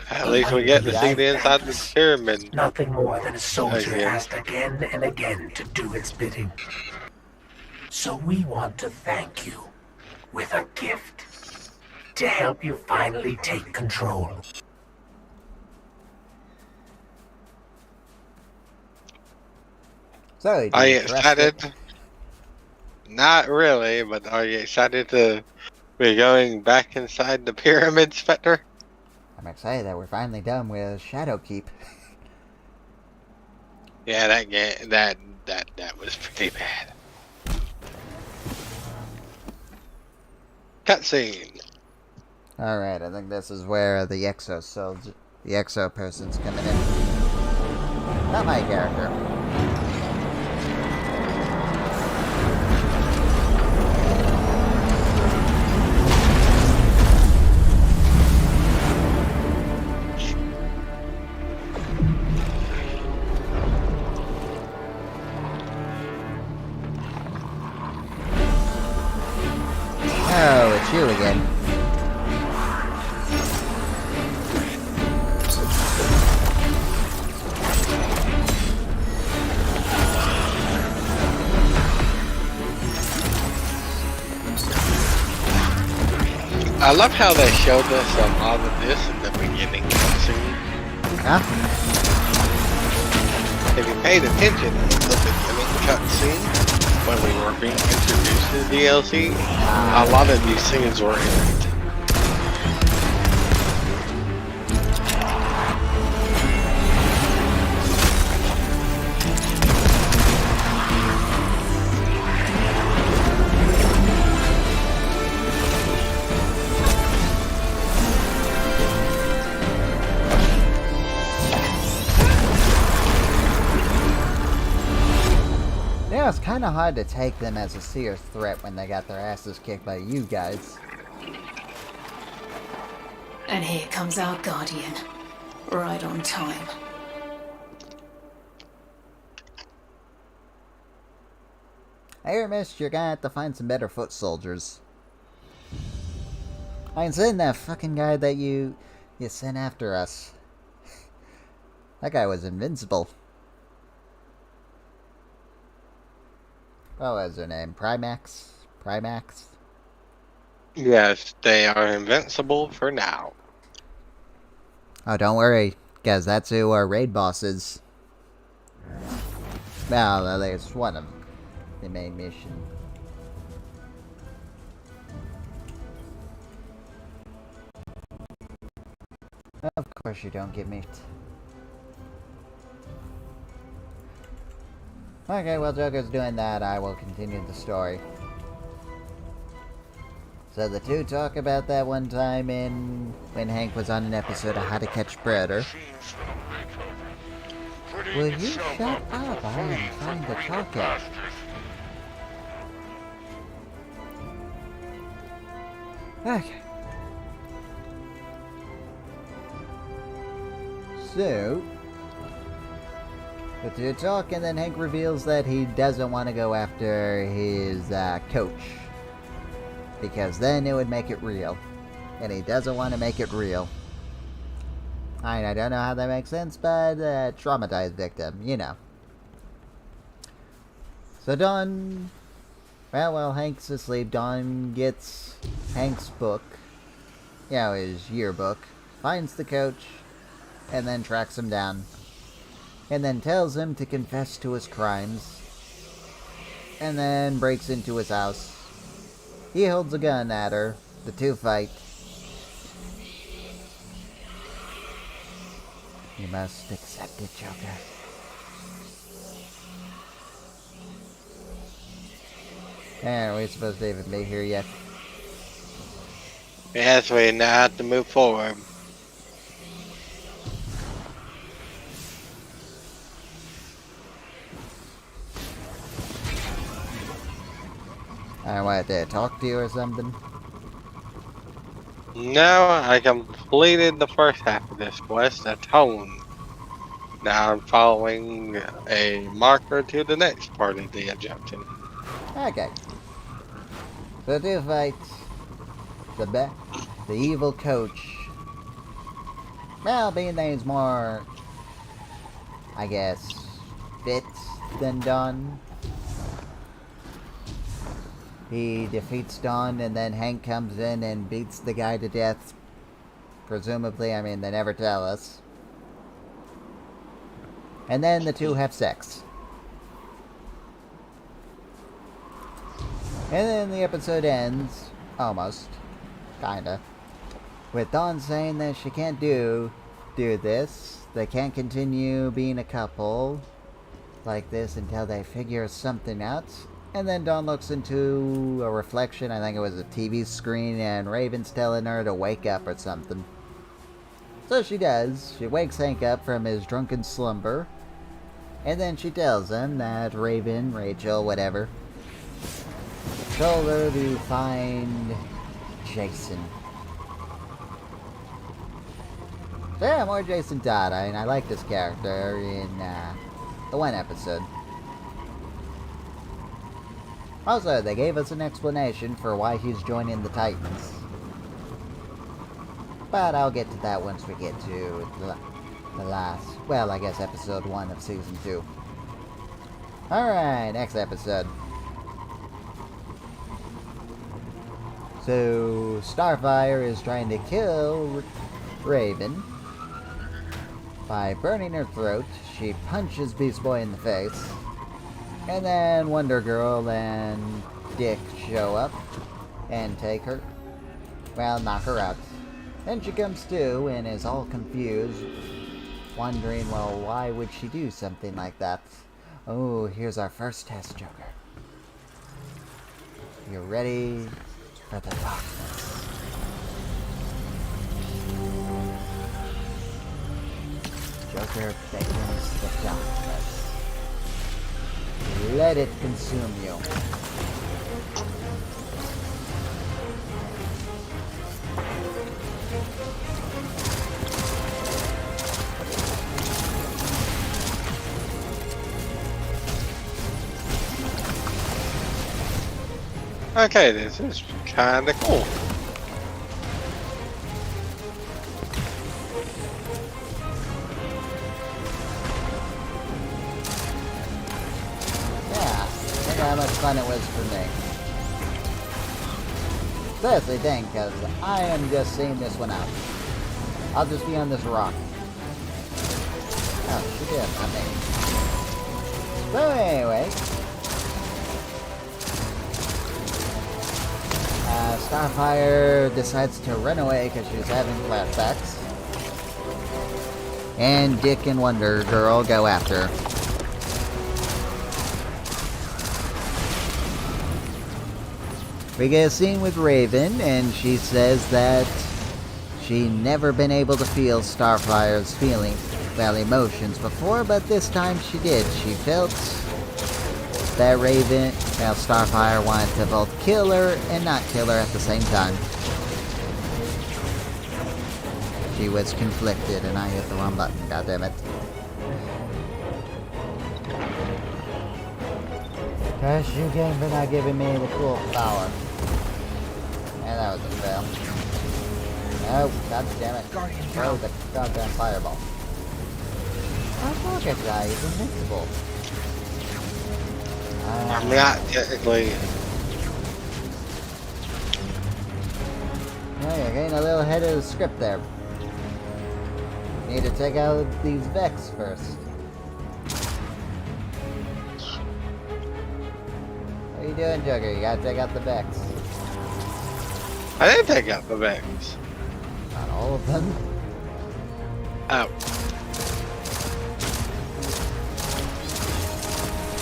at least we get to see the inside of the pyramid. Nothing more than a soldier Again. asked again and again to do its bidding. So we want to thank you with a gift to help you finally take control. So, Are you excited? Not really, but are you excited to be going back inside the pyramid, Spectre? I'm excited that we're finally done with Shadowkeep. Yeah, that game, that was pretty bad. Cutscene. Alright, I think this is where the exo person's coming in. Not my character. Oh, it's you again. I love how they showed us a lot of this in the beginning cutscene. Huh? If you paid attention in the beginning cutscene, when we were being introduced to the DLC, a lot of these scenes were in it. Yeah, it's kind of hard to take them as a serious threat when they got their asses kicked by you guys. And here comes our guardian. Right on time. I hear, miss, you're gonna have to find some better foot soldiers. I ain't saying that fucking guy that you sent after us. That guy was invincible. What was her name? Primax? Primax? Yes, they are invincible for now. Oh, don't worry, guys. That's who our raid boss is. Well, at least one of the main mission. Of course you don't get meat. Okay, while Joker's doing that, I will continue the story. So the two talk about that one time when Hank was on an episode of How to Catch Predator. Will you shut up? I am trying to talk it. Okay. So, the two talk, and then Hank reveals that he doesn't want to go after his coach. Because then it would make it real. And he doesn't want to make it real. I don't know how that makes sense, but traumatized victim, you know. So Dawn, well, while Hank's asleep, Dawn gets Hank's book, his yearbook, finds the coach, and then tracks him down. And then tells him to confess to his crimes. And then breaks into his house. He holds a gun at her. The two fight. You must accept it, Joker. And are we supposed to even be here yet? Yes, we now have to move forward. I wanted to talk to you or something. No, I completed the first half of this quest, Atone. Now I'm following a marker to the next part of the objective. Okay. So two fights. The evil coach. Well, being that he's more, I guess, fit than Dawn. He defeats Dawn, and then Hank comes in and beats the guy to death. Presumably, I mean, they never tell us. And then the two have sex. And then the episode ends, almost, kinda, with Dawn saying that she can't do this. They can't continue being a couple like this until they figure something out. And then Dawn looks into a reflection, I think it was a TV screen, and Raven's telling her to wake up or something. So she does. She wakes Hank up from his drunken slumber. And then she tells him that Raven, Rachel, whatever, told her to find Jason. So yeah, more Jason Todd. I like this character in the one episode. Also, they gave us an explanation for why he's joining the Titans. But I'll get to that once we get to the last, well, I guess episode 1 of season 2. Alright, next episode. So, Starfire is trying to kill Raven. By burning her throat, she punches Beast Boy in the face. And then Wonder Girl and Dick show up and take her. Well, knock her out. Then she comes to and is all confused, wondering, well, why would she do something like that? Oh, here's our first test, Joker. You're ready for the darkness. Joker beckons the darkness. Let it consume you. Okay, this is kinda cool. Yeah, think how much fun it was for me. Seriously, dang, because I am just seeing this one out. I'll just be on this rock. Oh, she did, I mean. So anyway. Starfire decides to run away because she's having flashbacks. And Dick and Wonder Girl go after her. We get a scene with Raven, and she says that she never been able to feel Starfire's emotions before, but this time she did. She felt that Raven, Starfire wanted to both kill her and not kill her at the same time. She was conflicted, and I hit the wrong button, goddammit. Curse you, game, for not giving me the cool power. And that was a fail. Oh, goddammit. Throw the goddamn fireball. Oh, look at that, he's invincible. I'm not technically. Yeah, you're getting a little ahead of the script there. Need to take out these Vex first. What are you doing, Joker? You gotta take out the Vex. I didn't take out the Vex. Not all of them. Oh.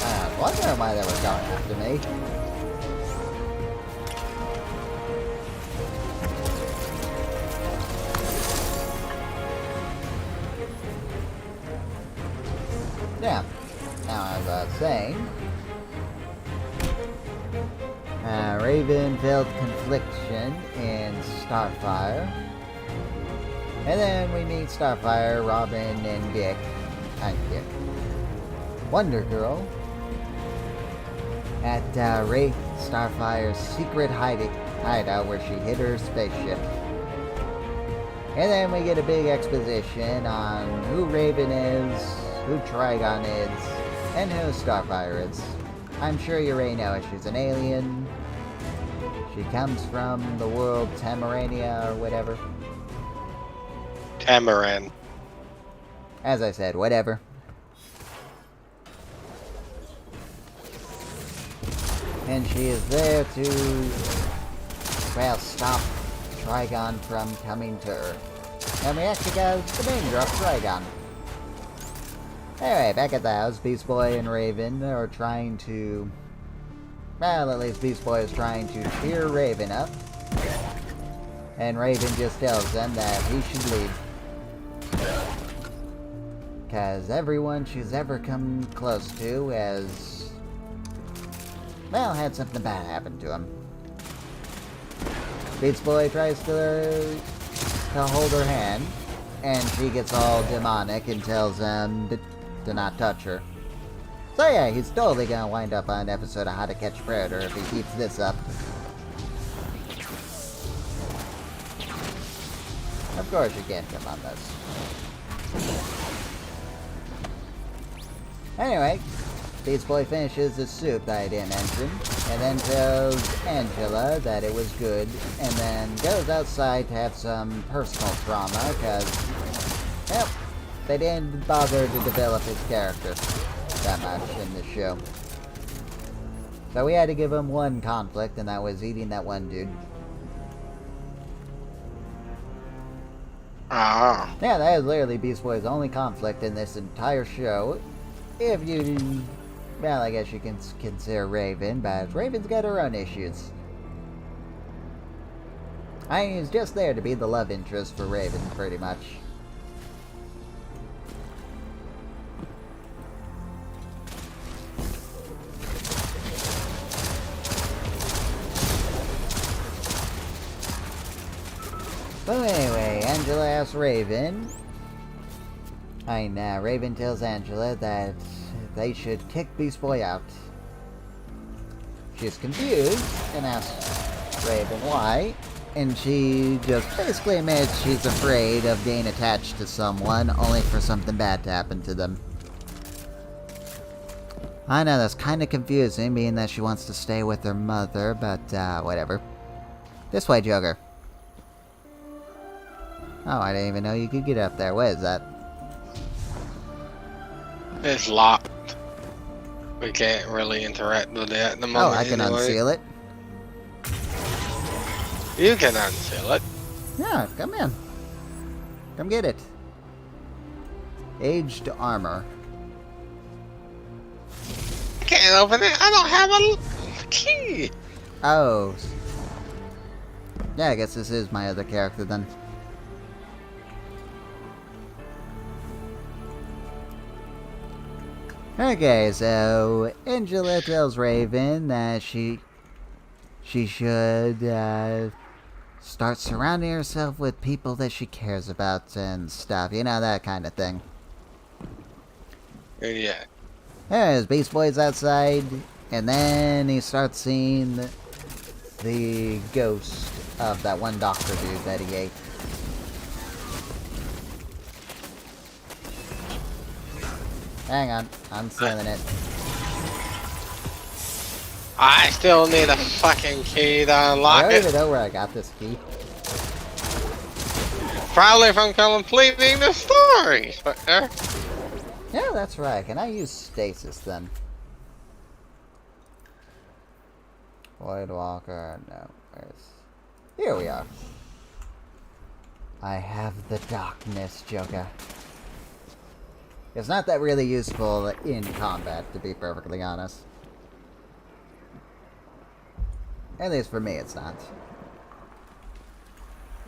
I was wondering why they were going after me. Yeah. Now, as I was saying, Raven felt confliction in Starfire. And then we meet Starfire, Robin, and Dick. Wonder Girl. At Starfire's secret hideout where she hid her spaceship. And then we get a big exposition on who Raven is, who Trigon is, and who Starfire is. I'm sure you already know it. She's an alien. She comes from the world Tamarania or whatever. Tamaran. As I said, whatever. And she is there to, well, stop Trigon from coming to Earth. And we actually got the name drop, Trigon. Anyway, back at the house, Beast Boy and Raven are trying to... Well, at least Beast Boy is trying to cheer Raven up. And Raven just tells them that he should leave. Because everyone she's ever come close to has... well, had something bad happen to him. Beast Boy tries to hold her hand, and she gets all demonic and tells him to not touch her. So yeah, he's totally gonna wind up on an episode of How to Catch a Predator if he keeps this up. Of course you can't come on this. Anyway, Beast Boy finishes the soup that I didn't mention, and then tells Angela that it was good, and then goes outside to have some personal trauma, because, well, they didn't bother to develop his character that much in the show. So we had to give him one conflict, and that was eating that one dude. Ah. Yeah, that is literally Beast Boy's only conflict in this entire show. If you... well, I guess you can consider Raven, but Raven's got her own issues. I mean, he's just there to be the love interest for Raven, pretty much. So anyway, Angela asks Raven... Raven tells Angela that they should kick Beast Boy out. she's confused and asks Raven why, and she just basically admits she's afraid of being attached to someone only for something bad to happen to them. I know that's kind of confusing, being that she wants to stay with her mother, but whatever. This way, Joker. Oh, I didn't even know you could get up there. What is that? It's locked. We can't really interact with it at the moment. Oh, I can unseal it. You can unseal it. Yeah, come in. Come get it. Aged armor. I can't open it. I don't have a key. Oh. Yeah, I guess this is my other character then. Okay, so Angela tells Raven that she should start surrounding herself with people that she cares about and stuff. You know, that kind of thing. Yeah. There's Beast Boy's outside, and then he starts seeing the ghost of that one doctor dude that he ate. Hang on, I'm sealing it. I still need a fucking key to I unlock don't even it. know where I got this key. Probably from completing the story. Yeah, that's right. Can I use stasis then? Void Walker, no. Here we are. I have the darkness, Joker. It's not that really useful in combat, to be perfectly honest. At least for me, it's not.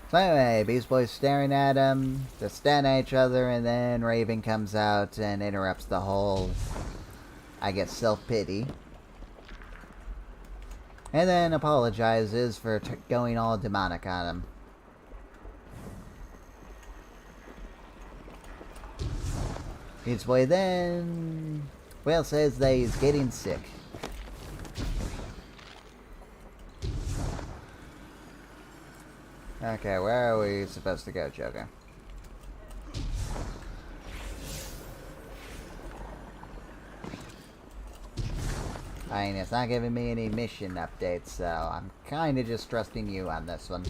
So anyway, Beast Boy's staring at him, they're staring at each other, and then Raven comes out and interrupts the whole, I guess, self-pity. And then apologizes for going all demonic on him. Beast Boy then, well, says that he's getting sick. Okay, where are we supposed to go, Joker? I mean, it's not giving me any mission updates, so I'm kinda just trusting you on this one.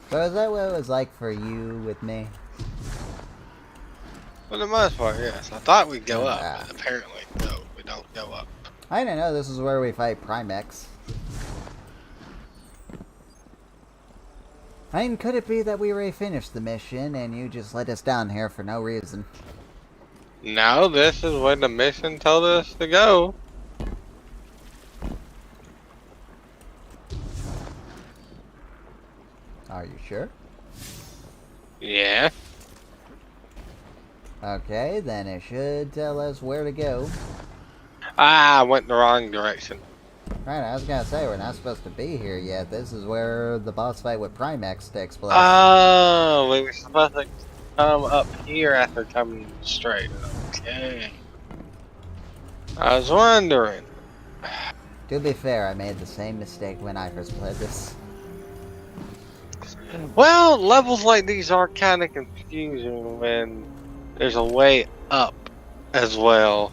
So is that what it was like for you with me? For the most part, yes. I thought we'd go up, but apparently, no, we don't go up. I don't know, this is where we fight Primex. I mean, could it be that we already finished the mission and you just let us down here for no reason? No, this is where the mission told us to go. Are you sure? Yeah. Okay, then it should tell us where to go. Ah, I went the wrong direction. Right, I was gonna say, we're not supposed to be here yet. This is where the boss fight with Primex takes place. Oh, we were supposed to come up here after coming straight. Okay. I was wondering. To be fair, I made the same mistake when I first played this. Well, levels like these are kind of confusing when there's a way up as well.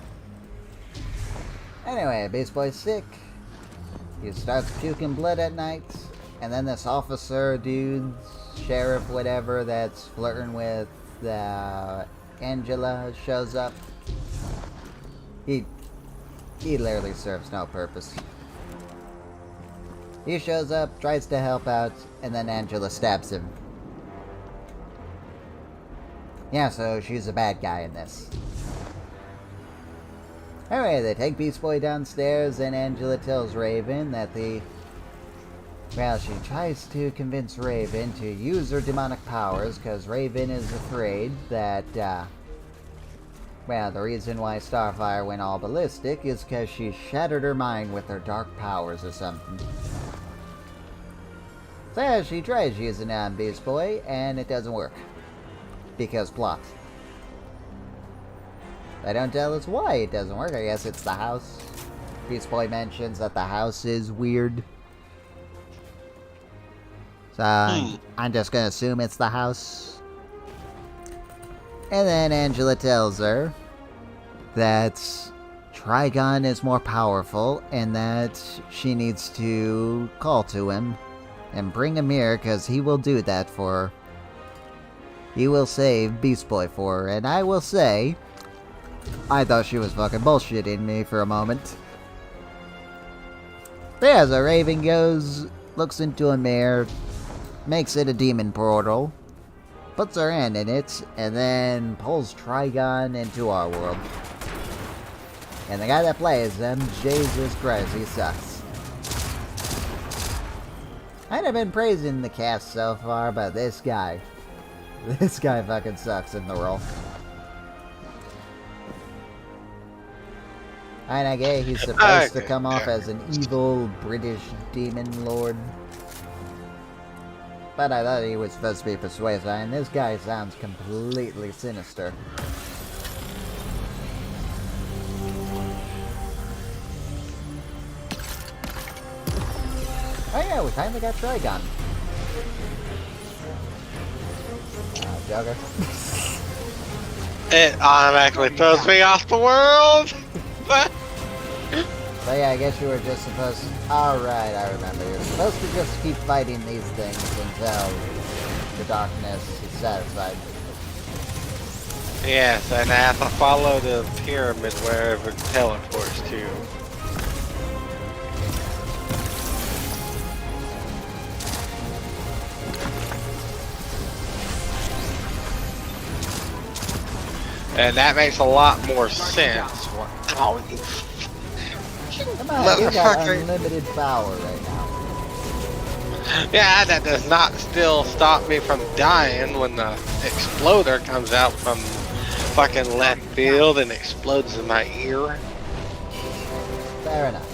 Anyway, Beast Boy's sick. He starts puking blood at night. And then this officer dude, sheriff, whatever, that's flirting with Angela shows up. He literally serves no purpose. He shows up, tries to help out, and then Angela stabs him. Yeah, so she's a bad guy in this. Anyway, they take Beast Boy downstairs, and Angela tells Raven that well, she tries to convince Raven to use her demonic powers, because Raven is afraid that, well, the reason why Starfire went all ballistic is because she shattered her mind with her dark powers or something. So she tries using it on Beast Boy, and it doesn't work. Because plot. They don't tell us why it doesn't work. I guess it's the house. Beast Boy mentions that the house is weird. So I'm just gonna assume it's the house. And then Angela tells her that Trigon is more powerful and that she needs to call to him and bring him here because he will do that for her. He will save Beast Boy for her. And I will say, I thought she was fucking bullshitting me for a moment. But yeah, so Raven goes, looks into a mirror, makes it a demon portal, puts her hand in it, and then pulls Trigon into our world. And the guy that plays him, Jesus Christ, he sucks. I'd have been praising the cast so far, but this guy fucking sucks in the role. And I get he's supposed to come off as an evil British demon lord. But I thought he was supposed to be persuasive, and this guy sounds completely sinister. Oh yeah, we finally got Trigon. Joker. It automatically throws me off the world! So yeah, I guess you were just supposed to... Alright, I remember. You're supposed to just keep fighting these things until the darkness is satisfied. Yes, and I have to follow the pyramid wherever it teleports to. And that makes a lot more sense. Oh, you Come on, you got unlimited power right now. Yeah, that does not still stop me from dying when the exploder comes out from fucking left field and explodes in my ear. Fair enough.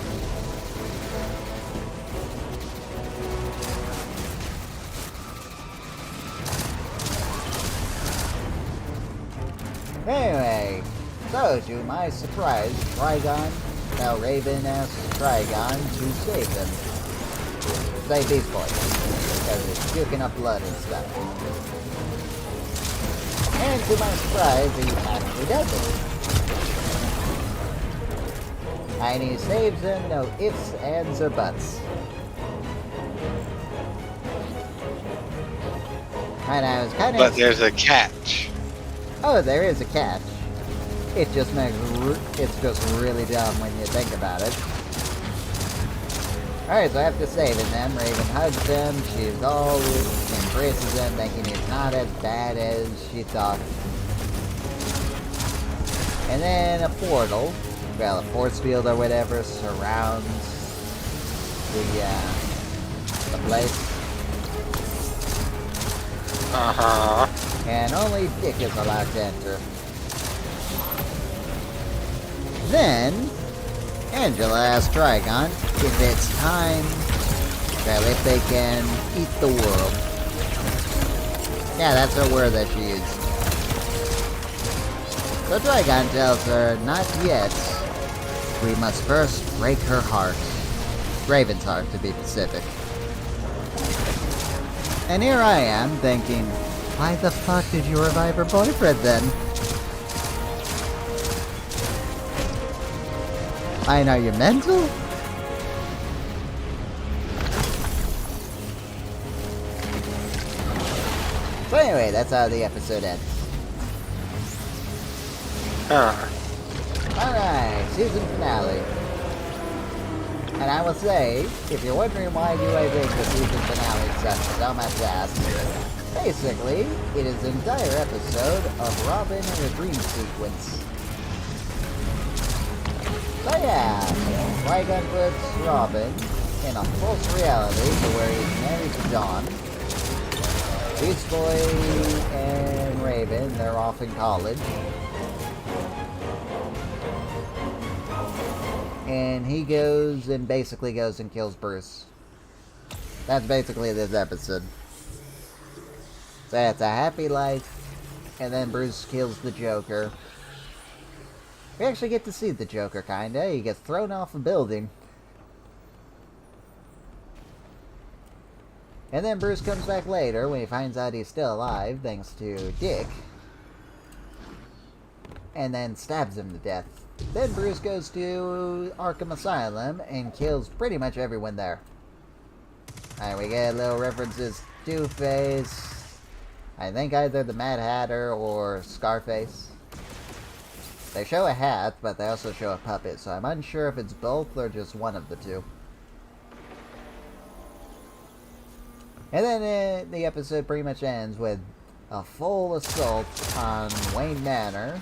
Anyway, so to my surprise, Raven asks Trigon to save them. Save Beast Boy, because it's puking up blood and stuff. And to my surprise, he actually does it. And he saves him, no ifs, ands, or buts. And I was kind of... But there's a catch. Oh, there is a catch. It just makes it's just really dumb when you think about it. Alright, so after saving them, Raven hugs him, she's all embraces him, thinking he's not as bad as she thought. And then a portal, well, a force field or whatever, surrounds the place. Uh-huh. And only Dick is allowed to enter. Then, Angela asks Trigon if it's time, well, if they can eat the world. Yeah, that's a word that she used. So Trigon tells her, not yet. We must first break her heart. Raven's heart, to be specific. And here I am, thinking, why the fuck did you revive her boyfriend then? I know you're mental? So anyway, that's how the episode ends. Alright, season finale. And I will say, if you're wondering why do I think the season finale sucks so much ass, basically, it is an entire episode of Robin in a dream sequence. So yeah, Trigon puts Robin in a false reality to where he's married to Dawn. Beast Boy and Raven, they're off in college. And he goes and kills Bruce. That's basically this episode. So it's a happy life, and then Bruce kills the Joker. We actually get to see the Joker, kinda. He gets thrown off a building. And then Bruce comes back later when he finds out he's still alive, thanks to Dick. And then stabs him to death. Then Bruce goes to Arkham Asylum and kills pretty much everyone there. Alright, we get little references to Two-Face. I think either the Mad Hatter or Scarface. They show a hat, but they also show a puppet, so I'm unsure if it's both or just one of the two. And then the episode pretty much ends with a full assault on Wayne Manor,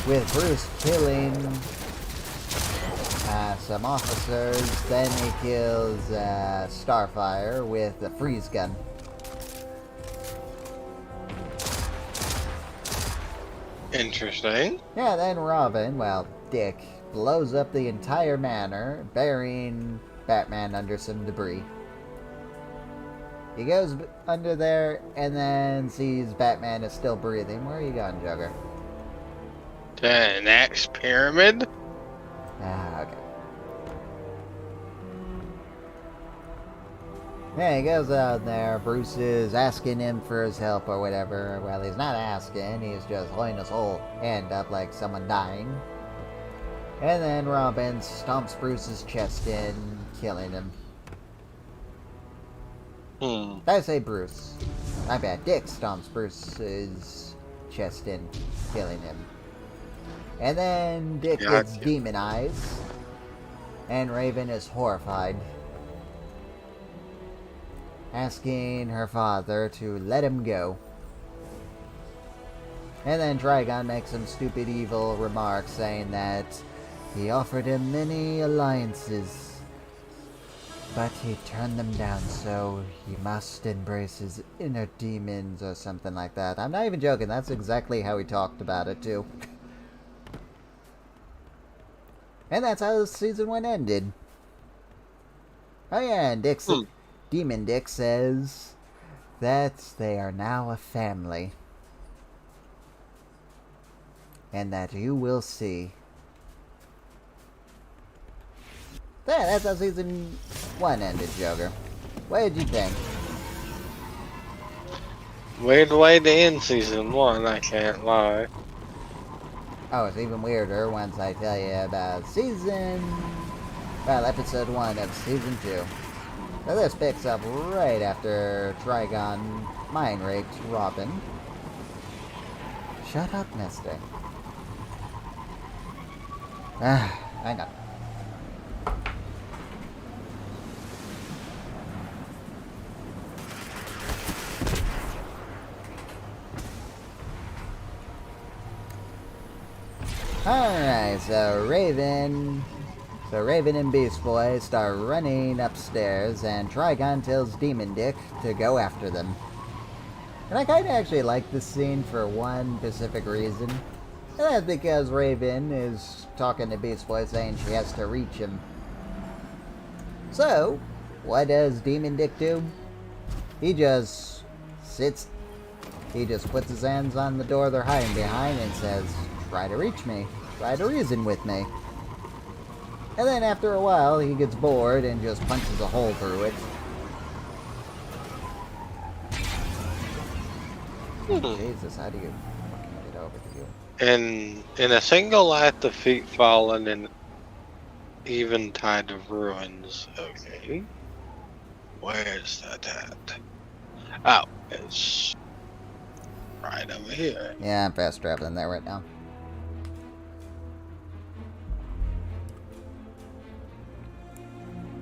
with Bruce killing some officers. Then he kills Starfire with a freeze gun. Interesting. Yeah, then Robin, well, Dick, blows up the entire manor, burying Batman under some debris. He goes under there and then sees Batman is still breathing. Where are you going, Joker? The next pyramid? Ah, okay. Yeah, he goes out there. Bruce is asking him for his help or whatever. Well, he's not asking. He's just holding his whole hand up like someone dying. And then Robin stomps Bruce's chest in, killing him. Did I say Bruce? My bad. Dick stomps Bruce's chest in, killing him. And then Dick gets demon eyes. And Raven is horrified, asking her father to let him go. And then Trigon makes some stupid evil remarks saying that he offered him many alliances, but he turned them down, so he must embrace his inner demons or something like that. I'm not even joking, that's exactly how he talked about it too. And that's how season 1 ended. Oh yeah, and Demon Dick says that they are now a family. And that you will see. Yeah, that's how season 1 ended, Joker. What did you think? Weird way to end season 1, I can't lie. Oh, it's even weirder once I tell you about episode 1 of season 2. So this picks up right after Trigon mind raped Robin. Shut up, Mister. I know. Alright, so Raven and Beast Boy start running upstairs, and Trigon tells Demon Dick to go after them. And I kinda actually like this scene for one specific reason. And that's because Raven is talking to Beast Boy saying she has to reach him. So, what does Demon Dick do? He just sits, he just puts his hands on the door they're hiding behind and says, "Try to reach me. Try to reason with me." And then after a while, he gets bored and just punches a hole through it. Jesus, how do you fucking get over to you? And in a single act of feet fallen in eventide of ruins. Okay. Where's that at? Oh, it's right over here. Yeah, I'm fast traveling there right now.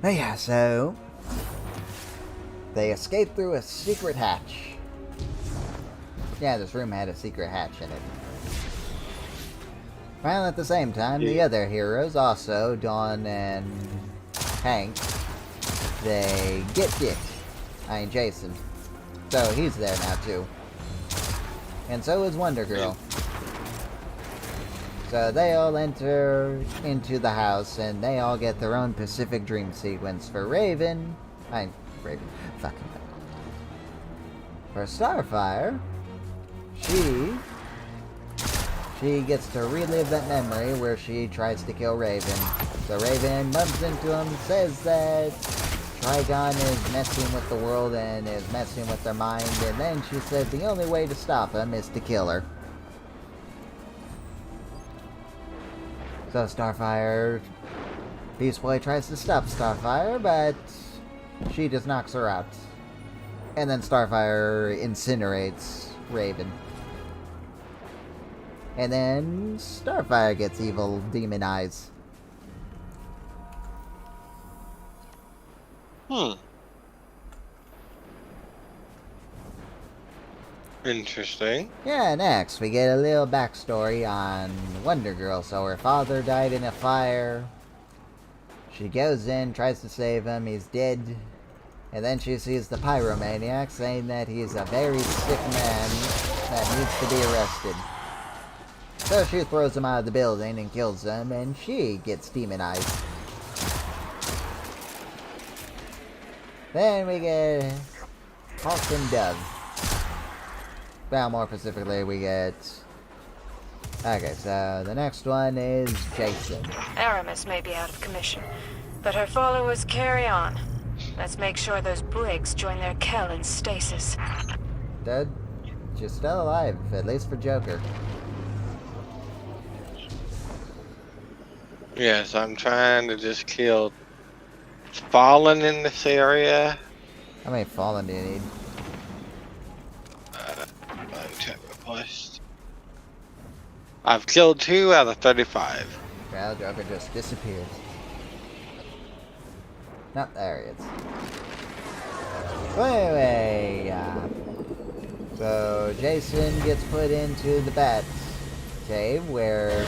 But yeah, so they escape through a secret hatch. Yeah, this room had a secret hatch in it. Well, at the same time, the other heroes, also Dawn and Hank, they get Dick. Jason. So he's there now too. And so is Wonder Girl. So they all enter into the house, and they all get their own Pacific Dream sequence. For Raven, fucking. For Starfire, she she gets to relive that memory where she tries to kill Raven. So Raven bumps into him, says that Trigon is messing with the world and is messing with their mind, and then she said the only way to stop him is to kill her. So Beast Boy tries to stop Starfire, but she just knocks her out. And then Starfire incinerates Raven. And then Starfire gets evil demon eyes. Interesting. Yeah, next we get a little backstory on Wonder Girl. So her father died in a fire. She goes in, tries to save him, he's dead. And then she sees the pyromaniac saying that he's a very sick man that needs to be arrested. So she throws him out of the building and kills him, and she gets demonized. Then we get Hawk and Dove. Well, more specifically, we get... Okay, so the next one is Jason. Aramis may be out of commission, but her followers carry on. Let's make sure those Briggs join their Kell in stasis. Dead? She's still alive, at least for Joker. Yes, I'm trying to just kill Fallen in this area. How many Fallen do you need? Check request. I've killed 2 out of 35. Well, Joker just disappeared. No, there he is. Anyway, so Jason gets put into the Bat Cave where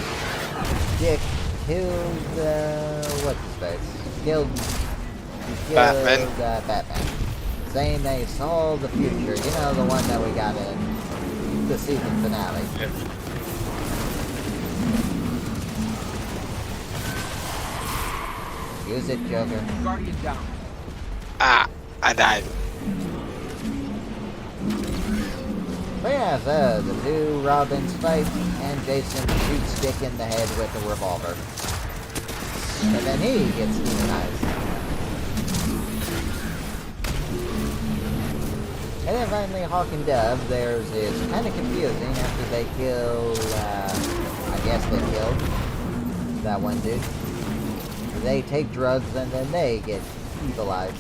Dick killed, what's his face? Killed Batman. Batman. Saying that he saw the future. You know, the one that we got in the season finale. Yep. Use it, Joker. Guardian down. Ah, I died. But yeah, so the two Robins fight, and Jason shoots Dick in the head with a revolver. And then he gets demonized. And then finally, Hawk and Dove, theirs is kind of confusing after they kill, I guess they killed that one dude. They take drugs and then they get evil eyes.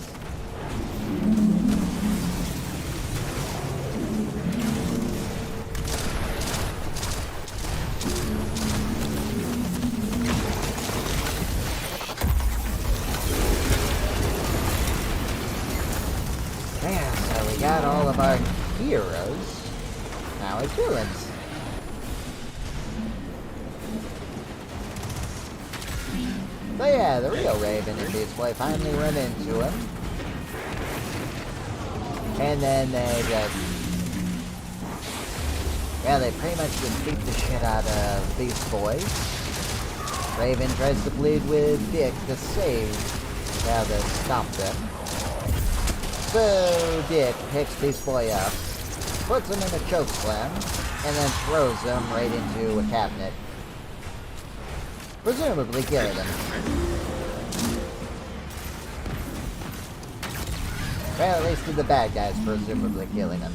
Yeah, so we got all of our heroes. Now it's villains. But yeah, the real Raven and Beast Boy finally run into him. And then they just... yeah, they pretty much just beat the shit out of Beast Boy. Raven tries to plead with Dick to to stop them. So Dick picks Beast Boy up, puts him in a choke slam, and then throws him right into a cabinet. Presumably killing him. Well, at least to the bad guys, presumably killing him.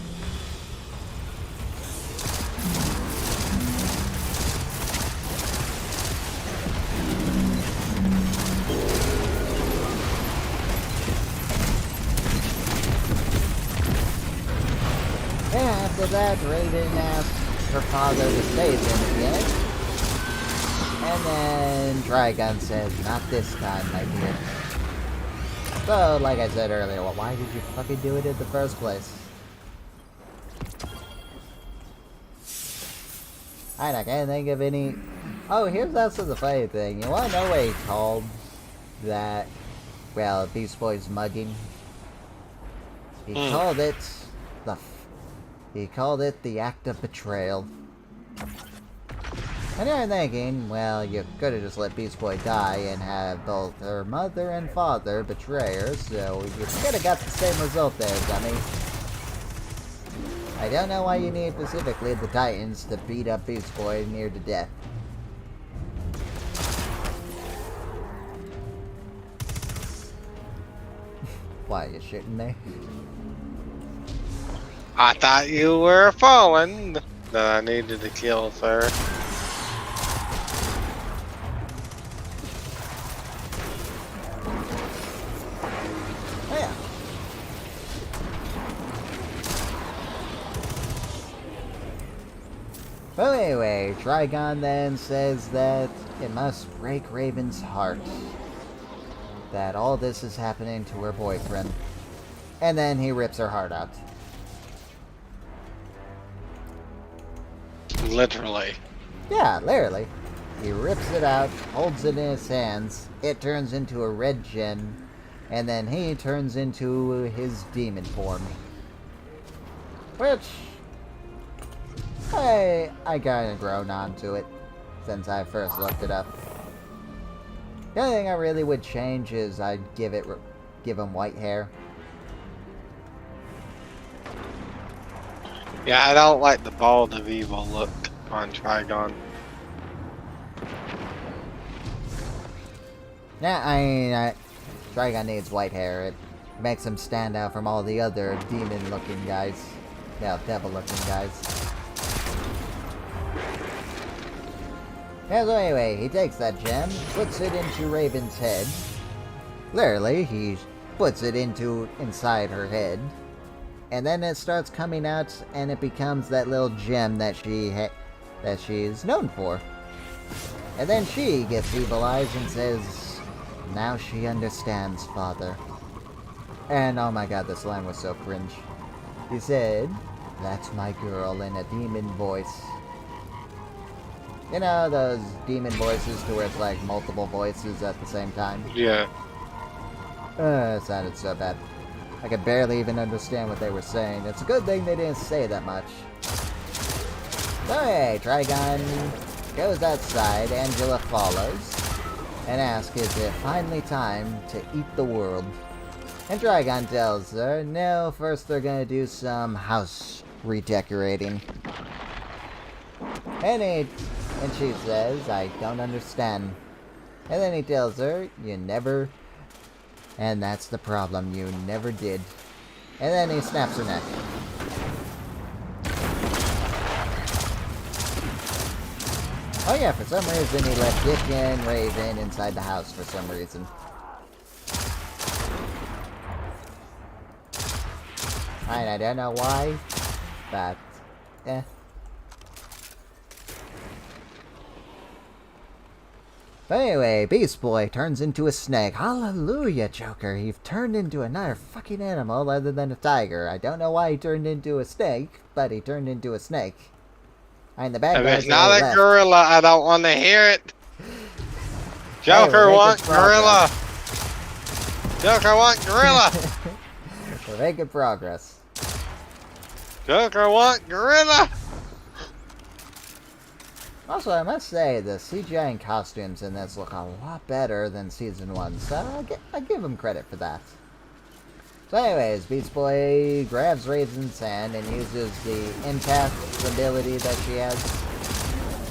Yeah, after that, Raven asks her father to save him again. And then Trigon says, not this time, my dear. So, like I said earlier, well, why did you fucking do it in the first place? I can't think of any... Oh, here's also the funny thing. You wanna know what he called that, well, Beast Boy's mugging? He called it the act of betrayal. And you're thinking, well, you could have just let Beast Boy die and have both her mother and father betray her, so you could have got the same result there, dummy. I don't know why you need specifically the Titans to beat up Beast Boy near to death. Why are you shooting me? I thought you were fallen. That I needed to kill, sir. Oh yeah. Well, anyway, Trigon then says that it must break Raven's heart that all this is happening to her boyfriend. And then he rips her heart out. Literally. Yeah, literally. He rips it out, holds it in his hands, it turns into a red gem, and then he turns into his demon form. Which, I kinda grown onto it since I first looked it up. The only thing I really would change is I'd give him white hair. Yeah, I don't like the bald of evil look on Trigon. Yeah, Trigon needs white hair. It makes him stand out from all the other demon-looking guys. Yeah, devil-looking guys. Yeah, so anyway, he takes that gem, puts it into Raven's head. Literally, he puts it inside her head. And then it starts coming out, and it becomes that little gem that she's known for. And then she gets evil eyes and says, "Now she understands, Father." And oh my god, this line was so cringe. He said, "That's my girl," in a demon voice. You know, those demon voices to where it's like multiple voices at the same time? Yeah. It sounded so bad. I could barely even understand what they were saying. It's a good thing they didn't say that much. So hey, Trigon goes outside, Angela follows, and asks, "Is it finally time to eat the world?" And Trigon tells her, no, first they're gonna do some house redecorating. And she says, "I don't understand." And then he tells her, "You never..." And that's the problem, you never did. And then he snaps her neck. Oh yeah, for some reason he left Dick and Raven inside the house for some reason. I don't know why, but But anyway, Beast Boy turns into a snake. Hallelujah, Joker. You've turned into another fucking animal other than a tiger. I don't know why he turned into a snake, but he turned into a snake. And the bad If guys it's not a left. gorilla, I don't want to hear it. Joker want gorilla. Joker want gorilla. We're making progress. Joker want gorilla. Also, I must say, the CGI and costumes in this look a lot better than Season 1, so I give him credit for that. So anyways, Beast Boy grabs Raven's hand and uses the empath ability that she has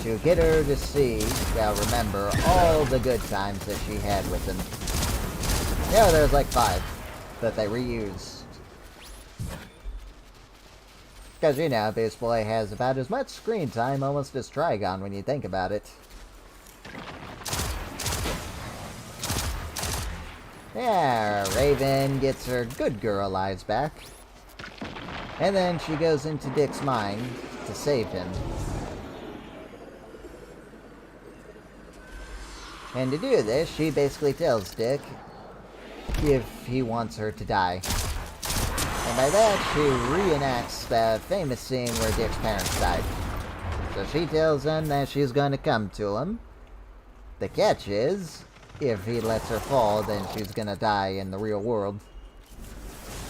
to get her to see, remember, all the good times that she had with him. Yeah, there's like 5 that they reused. Because, you know, Beast Boy has about as much screen time almost as Trigon when you think about it. Yeah, Raven gets her good girl eyes back. And then she goes into Dick's mind to save him. And to do this, she basically tells Dick if he wants her to die. And by that, she reenacts that famous scene where Dick's parents died. So she tells him that she's going to come to him. The catch is, if he lets her fall, then she's going to die in the real world.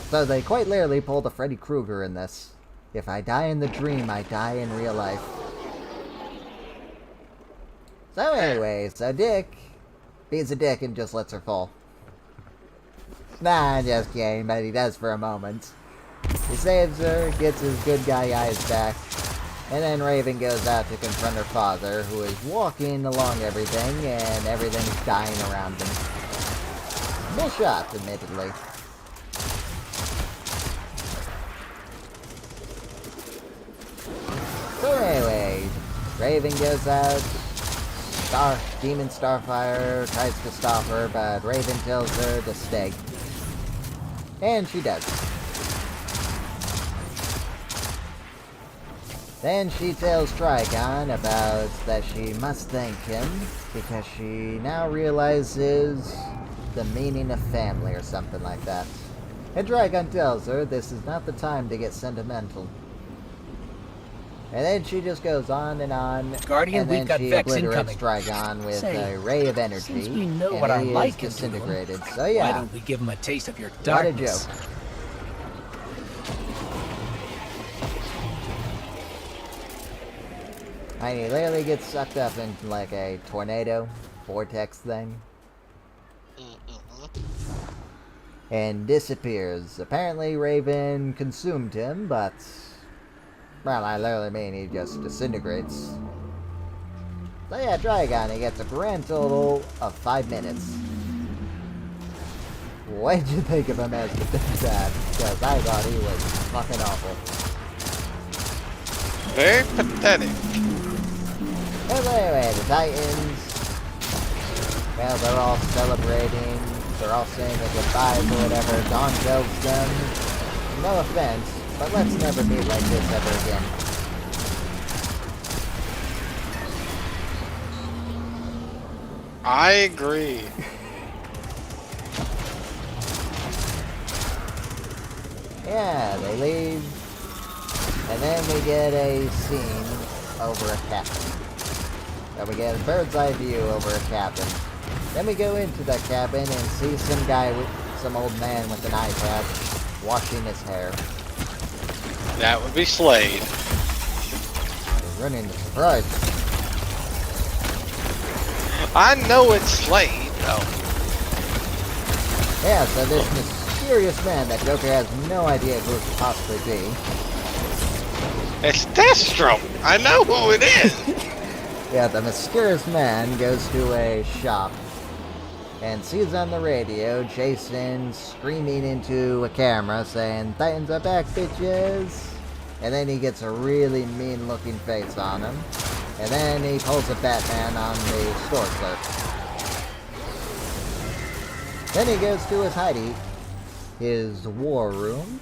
So they quite literally pulled a Freddy Krueger in this. If I die in the dream, I die in real life. So anyway, so Dick beats a dick and just lets her fall. Nah, just kidding, but he does for a moment. He saves her, gets his good guy eyes back, and then Raven goes out to confront her father, who is walking along everything, and everything's dying around him. Cool shot, admittedly. So anyway, Raven goes out, Demon Starfire tries to stop her, but Raven tells her to stay. And she does. Then she tells Trigon about that she must thank him because she now realizes the meaning of family or something like that. And Trigon tells her this is not the time to get sentimental. And then she just goes on and on. Guardian, and then we've got she Vex obliterates incoming. Trigon with Say, a ray of energy. Since we know and what our he is like can do to him, disintegrated. So yeah. why don't we give him a taste of your What a darkness? joke. I mean, he literally gets sucked up into like a tornado vortex thing. And disappears. Apparently Raven consumed him, but well, I literally mean he just disintegrates. So yeah, Trigon, he gets a grand total of 5 minutes. What did you think of him as the big bad? Because I thought he was fucking awful. Very pathetic. Well, anyway, the Titans, well, they're all celebrating. They're all saying their goodbyes or whatever. Dawn tells them, no offense, but let's never meet like this ever again. I agree. Yeah, they leave. And then we get a scene over a cabin. We get a bird's eye view over a cabin. Then we go into that cabin and see some old man with an eye patch washing his hair. That would be Slade. He's running the surprise. I know it's Slade, though. Yeah, so this mysterious man that Joker has no idea who it could possibly be. It's Deathstroke. I know who it is. Yeah, the mysterious man goes to a shop and sees on the radio Jason screaming into a camera saying, "Titans are back, bitches!" And then he gets a really mean looking face on him. And then he pulls a Batman on the store clerk. Then he goes to his war room,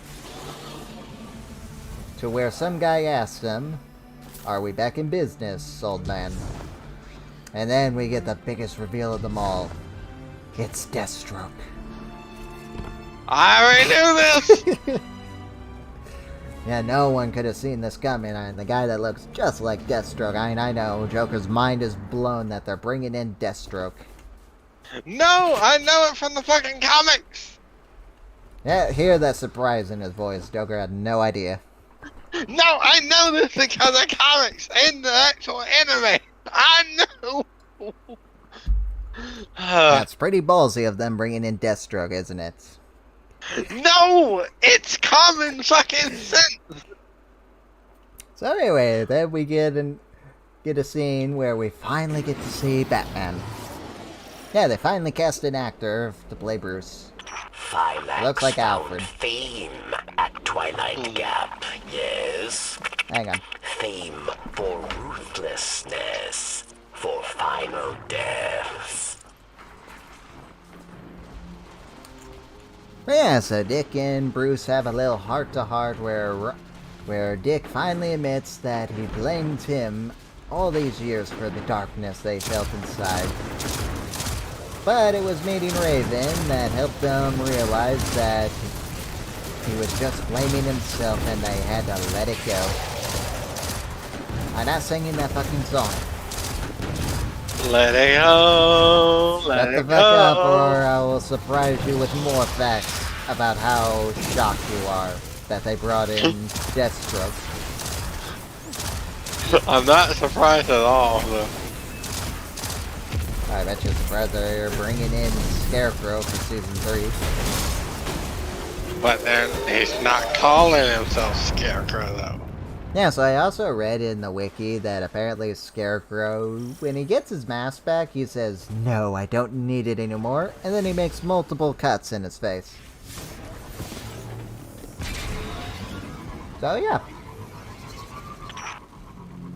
to where some guy asks him, "Are we back in business, old man?" And then we get the biggest reveal of them all. It's Deathstroke. I already knew this! Yeah, no one could have seen this coming. The guy that looks just like Deathstroke. I know, Joker's mind is blown that they're bringing in Deathstroke. No, I know it from the fucking comics! Yeah, hear that surprise in his voice. Joker had no idea. No, I know this because of comics and the actual anime. I know. That's pretty ballsy of them bringing in Deathstroke, isn't it? No, it's common fucking sense. So anyway, then we get a scene where we finally get to see Batman. Yeah, they finally cast an actor to play Bruce. Looks like Alfred. Theme at Twilight Gap, yes. Hang on. Theme for ruthlessness, for final death. Yeah, so Dick and Bruce have a little heart-to-heart where Dick finally admits that he blamed him all these years for the darkness they felt inside. But it was meeting Raven that helped them realize that he was just blaming himself and they had to let it go. I'm not singing that fucking song. Let it go, let Shut it the fuck up go. or I will surprise you with more facts about how shocked you are that they brought in Deathstroke. I'm not surprised at all, though. I bet you're surprised they're bringing in Scarecrow for season 3. But then he's not calling himself Scarecrow, though. Yeah, so I also read in the wiki that apparently Scarecrow, when he gets his mask back, he says, "No, I don't need it anymore," and then he makes multiple cuts in his face. So, yeah.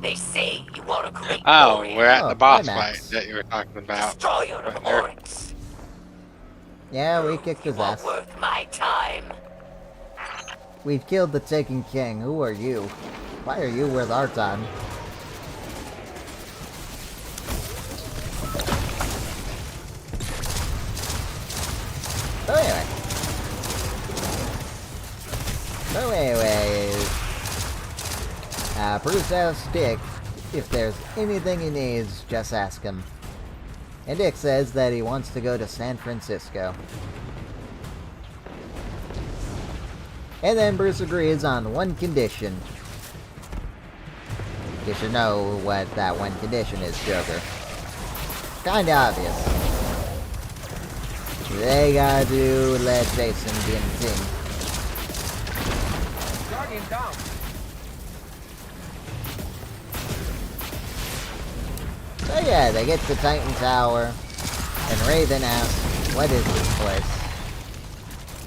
They say you are a great Oh, warrior. we're at Oh, the boss hi, fight Max. that you were talking about. Destroyer of Right there. horns. Yeah, we kicked his You are ass. worth my time. We've killed the Taken King. Who are you? Why are you worth our time? So anyway. Bruce asks Dick if there's anything he needs, just ask him. And Dick says that he wants to go to San Francisco. And then Bruce agrees on one condition. You should know what that one condition is, Joker. Kinda obvious. They gotta let Jason be in the team. Guardian down. So yeah, they get to Titan Tower, and Raven asks, "What is this place?"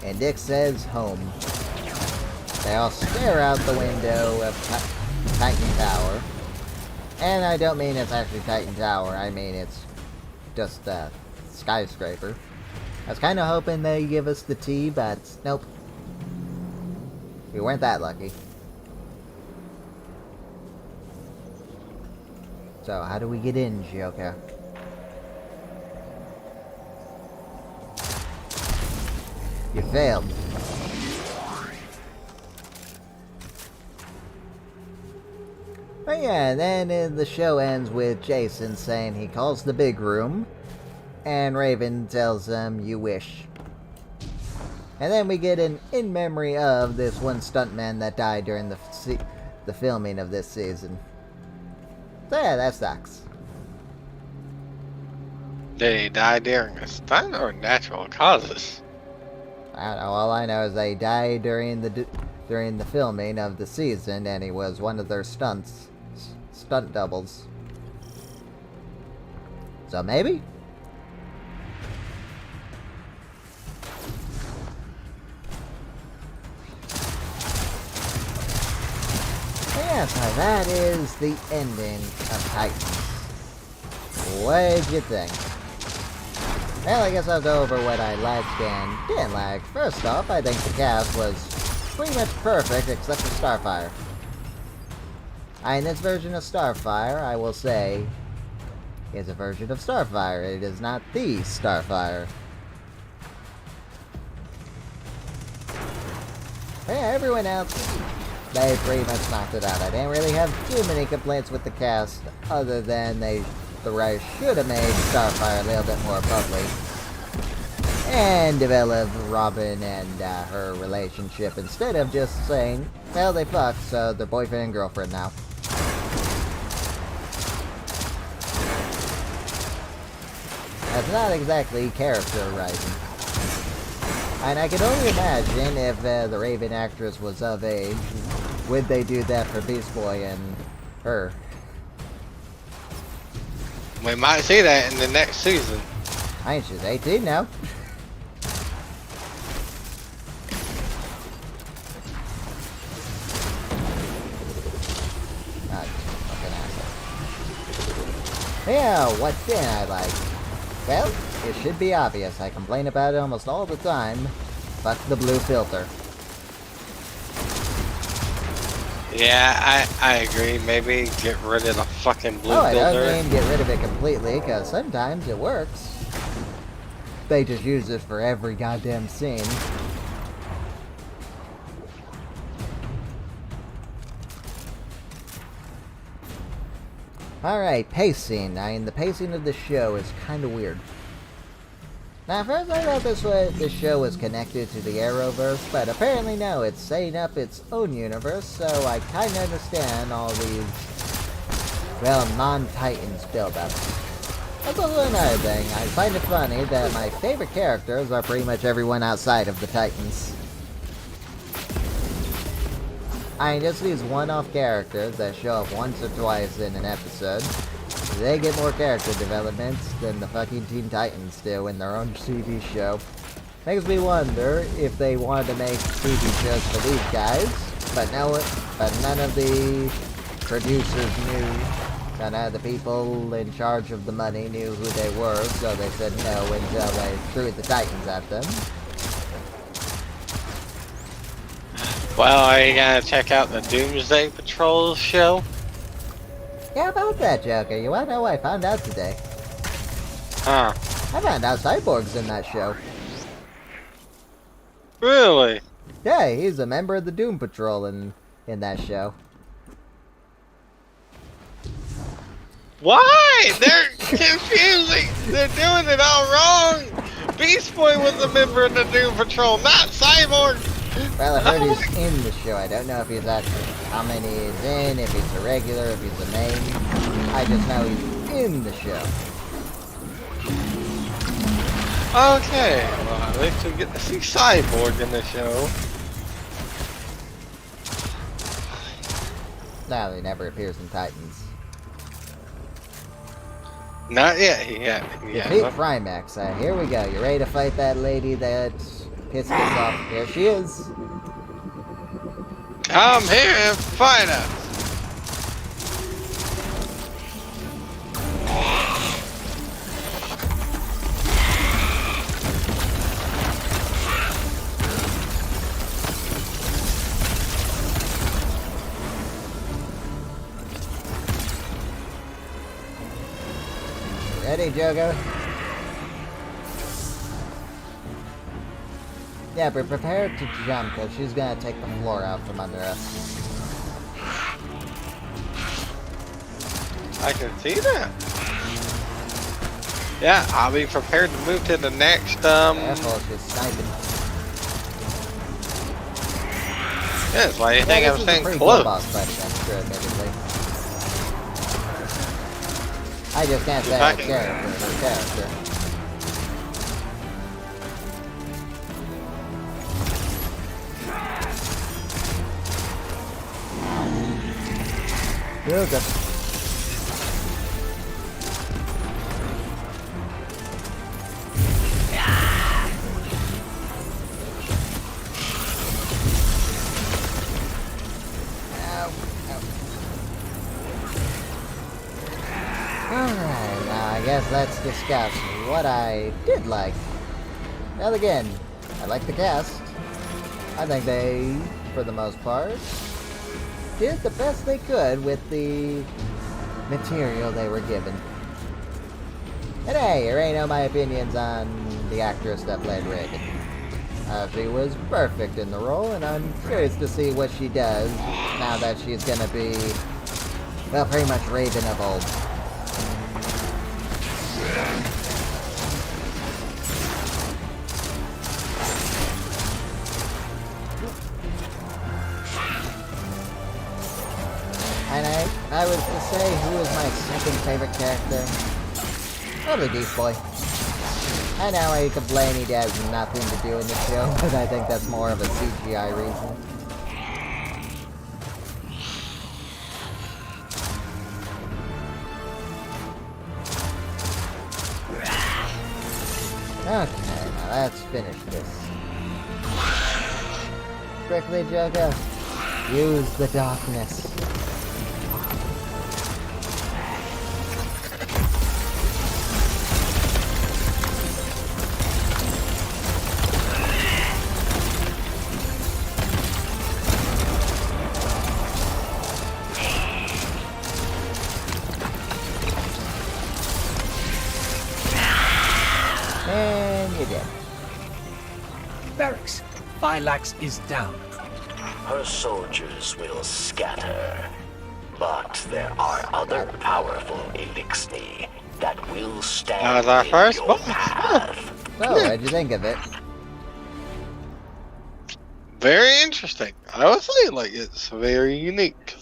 And Dick says, "Home." They all stare out the window of Titan Tower. And I don't mean it's actually Titan Tower, I mean it's just a skyscraper. I was kind of hoping they'd give us the T, but nope. We weren't that lucky. So, how do we get in, Joker? You failed. But yeah, then the show ends with Jason saying he calls the big room, and Raven tells him, "You wish." And then we get an in memory of this one stuntman that died during the filming of this season. So yeah, that sucks. Did he die during a stunt or natural causes? I don't know. All I know is they died during the filming of the season, and he was one of their stunt doubles. So maybe. Yeah, so that is the ending of Titans. What'd you think? Well, I guess I'll go over what I liked and didn't like. First off, I think the cast was pretty much perfect except for Starfire. And this version of Starfire, I will say, is a version of Starfire. It is not the Starfire. But yeah, everyone else, they pretty much knocked it out. I didn't really have too many complaints with the cast, other than the writers should have made Starfire a little bit more bubbly. And develop Robin and her relationship instead of just saying, well, they fucked, so they're boyfriend and girlfriend now. That's not exactly character writing. And I can only imagine if the Raven actress was of age, would they do that for Beast Boy and her? We might see that in the next season. I think she's 18 now. Ah, fucking asshole. Yeah, what didn't I like? Well, it should be obvious. I complain about it almost all the time. Fuck the blue filter. Yeah, I agree. Maybe get rid of the fucking blue Oh, I don't filter. mean get rid of it completely, because sometimes it works. They just use it for every goddamn scene. Alright, pacing. I mean, the pacing of the show is kind of weird. Now, at first I thought this show was connected to the Arrowverse, but apparently no, it's setting up its own universe, so I kind of understand all these, well, non-Titans build-ups. That's also another thing. I find it funny that my favorite characters are pretty much everyone outside of the Titans. I mean, just these one-off characters that show up once or twice in an episode, they get more character developments than the fucking Teen Titans do in their own TV show. Makes me wonder if they wanted to make TV shows for these guys, but none of the producers knew. None of the people in charge of the money knew who they were, so they said no until they threw the Titans at them. Well, are you gonna check out the Doomsday Patrol show? Yeah, about that, Joker. You wanna know what I found out today? Huh. I found out Cyborg's in that show. Really? Yeah, he's a member of the Doom Patrol in that show. Why? They're confusing. They're doing it all wrong. Beast Boy was a member of the Doom Patrol, not Cyborg. Well, I heard he's in the show. I don't know if he's actually how many he's in, if he's a regular, if he's a main. I just know he's in the show. Okay, well, at least we get to see Cyborg in the show. No, he never appears in Titans. Not yet. Yeah. Defeat Primax. Here we go. You ready to fight that lady that pissed us off? Here she is. Come here and fight us. Ready, Jogo? Yeah, but prepare to jump, because she's gonna take the floor out from under us. I can see that. Yeah, I'll be prepared to move to the next, Careful, she's sniping. Yes, why do you think Yeah, I'm this is a saying pretty close? cool boss fight, I'm sure, admittedly. I just can't say I care for her character. Okay. Alright, now I guess let's discuss what I did like. Well, again, I like the cast. I think they, for the most part, did the best they could with the material they were given. And hey, you already know my opinions on the actress that played Reagan. She was perfect in the role, and I'm curious to see what she does now that she's gonna be, well, pretty much Raven of old. And I was to say who was my second favorite character. Probably Beast Boy. I know I complain he has nothing to do in the show, but I think that's more of a CGI reason. Okay, now let's finish this. Quickly, Joker. Use the darkness. And you're dead. Barracks, Phylax is down. Her soldiers will scatter. But there are other powerful Elixni that will stand That was our in first your boss. path. So, what'd you think of it? Very interesting. I would say, like, it's very unique.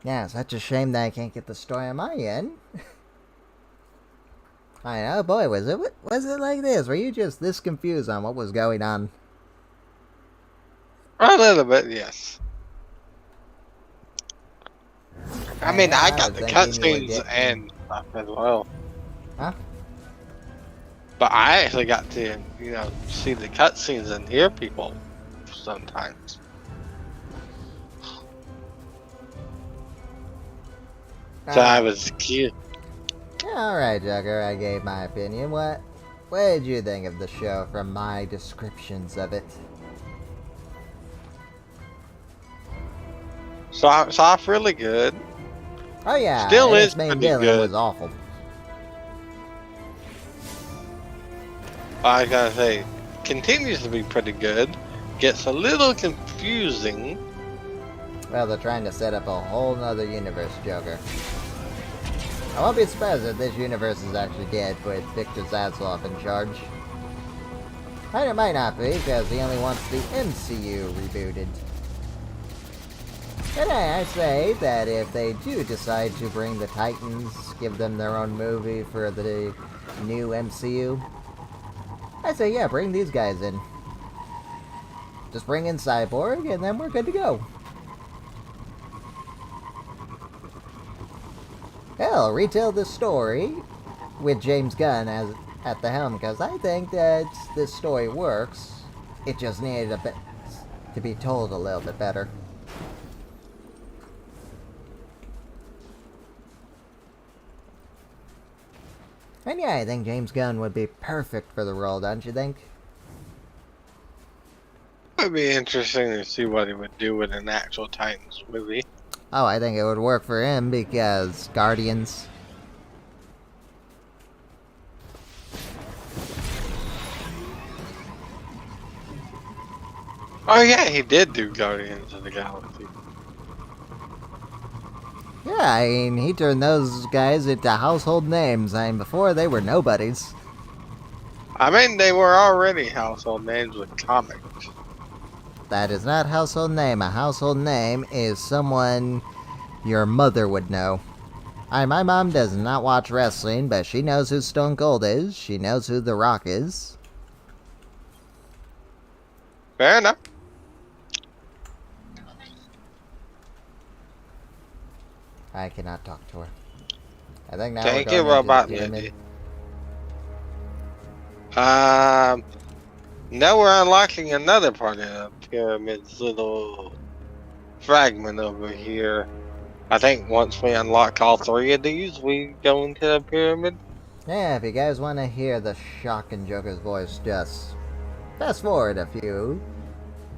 Yeah, such a shame that I can't get the story on my end. I know, boy, was it like this? Were you just this confused on what was going on? A little bit, yes. I mean, I I got was the thinking you were cutscenes getting... and stuff as well. Huh? But I actually got to, see the cutscenes and hear people sometimes. So I was cute. Alright, Joker, I gave my opinion. What did you think of the show from my descriptions of it? Starts off really good. Oh yeah, Still and is its main pretty villain good. was awful. I gotta say, continues to be pretty good. Gets a little confusing. Well, they're trying to set up a whole nother universe, Joker. I won't be surprised if this universe is actually dead with Victor Zaslav in charge. And it might not be, because he only wants the MCU rebooted. And I say that if they do decide to bring the Titans, give them their own movie for the new MCU, I say, yeah, bring these guys in. Just bring in Cyborg, and then we're good to go. Hell, retell this story with James Gunn as at the helm, because I think that this story works. It just needed a bit to be told a little bit better. And yeah, I think James Gunn would be perfect for the role, don't you think? It would be interesting to see what he would do with an actual Titans movie. Oh, I think it would work for him because Guardians. Oh yeah, he did do Guardians of the Galaxy. Yeah, I mean, he turned those guys into household names. I mean, before they were nobodies. I mean, they were already household names with comics. That is not household name. A household name is someone your mother would know. My mom does not watch wrestling, but she knows who Stone Cold is. She knows who The Rock is. Fair enough. I cannot talk to her. I think now Thank we're you, going Robot into the pyramid. Lady. Now we're unlocking another part of the pyramid's little fragment over here. I think once we unlock all three of these, we go into the pyramid. Yeah, if you guys want to hear the shock in Joker's voice, just fast forward a few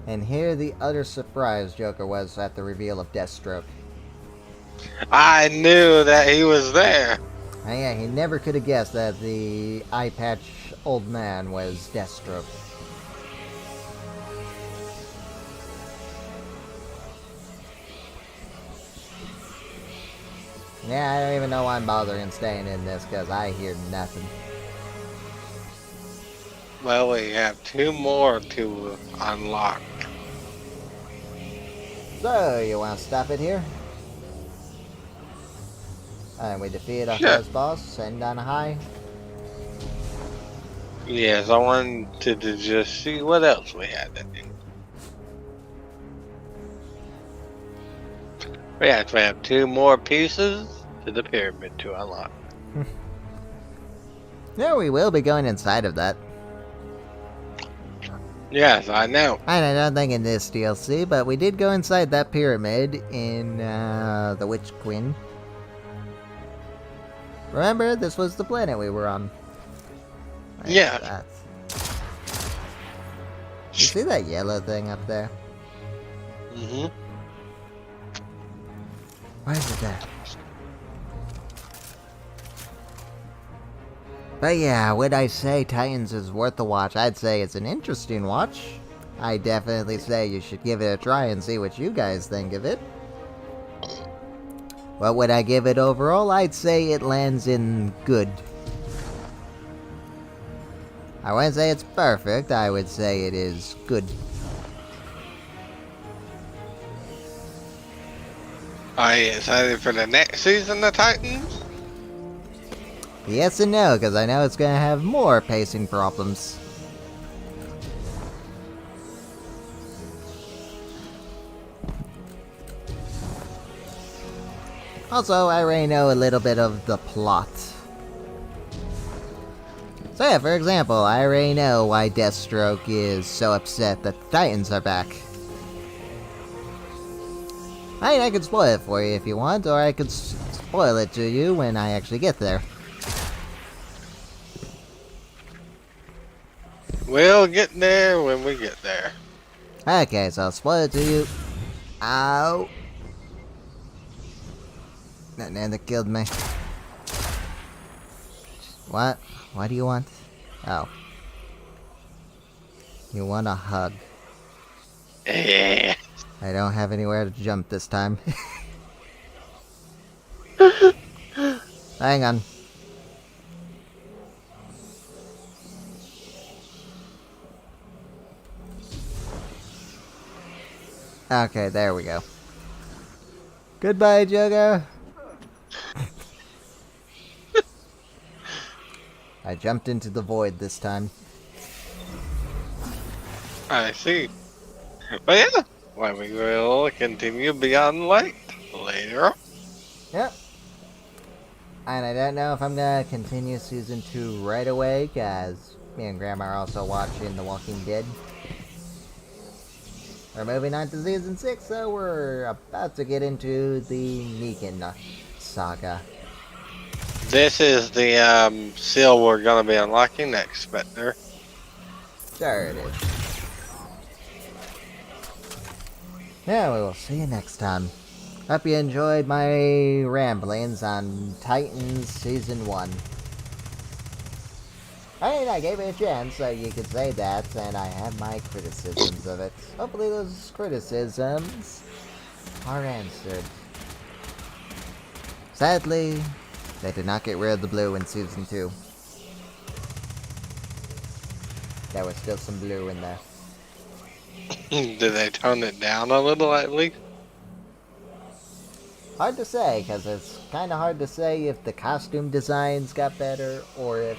and hear the utter surprise Joker was at the reveal of Deathstroke. I knew that he was there. And yeah, he never could have guessed that the eye patch old man was Deathstroke. Yeah, I don't even know why I'm bothering staying in this, because I hear nothing. Well, we have two more to unlock. So, you want to stop it here? And we defeat our Sure. first boss, send on a high. Yes, I wanted to just see what else we had to do. We actually have two more pieces to the pyramid to unlock. No, we will be going inside of that. Yes, I know. I don't think in this DLC, but we did go inside that pyramid in the Witch Queen. Remember, this was the planet we were on. Yeah. You see that yellow thing up there? Mm-hmm. Why is it there? But yeah, would I say Titans is worth the watch? I'd say it's an interesting watch. I definitely say you should give it a try and see what you guys think of it. What would I give it overall? I'd say it lands in good. I wouldn't say it's perfect, I would say it is good. Are you excited for the next season of Titans? Yes and no, because I know it's gonna have more pacing problems. Also, I already know a little bit of the plot. So yeah, for example, I already know why Deathstroke is so upset that the Titans are back. I mean, I could spoil it for you if you want, or I could spoil it to you when I actually get there. We'll get there when we get there. Okay, so I'll spoil it to you. Ow! That killed me. What? What do you want? Oh. You want a hug. Yeah. I don't have anywhere to jump this time. Hang on. Okay, there we go. Goodbye, Jogo. I jumped into the void this time. I see. But yeah, well, we will continue beyond light later. Yep. And I don't know if I'm gonna continue season 2 right away, cause me and Grandma are also watching The Walking Dead. We're moving on to season 6, so we're about to get into the Negan saga. This is the seal we're gonna be unlocking next, Spectre. Sure it is. Yeah, we will see you next time. Hope you enjoyed my ramblings on Titans Season 1. I mean, I gave it a chance, so you could say that, and I have my criticisms of it. Hopefully those criticisms are answered. Sadly, they did not get rid of the blue in Season 2. There was still some blue in there. Did they tone it down a little at least? Hard to say, because it's kind of hard to say if the costume designs got better, or if...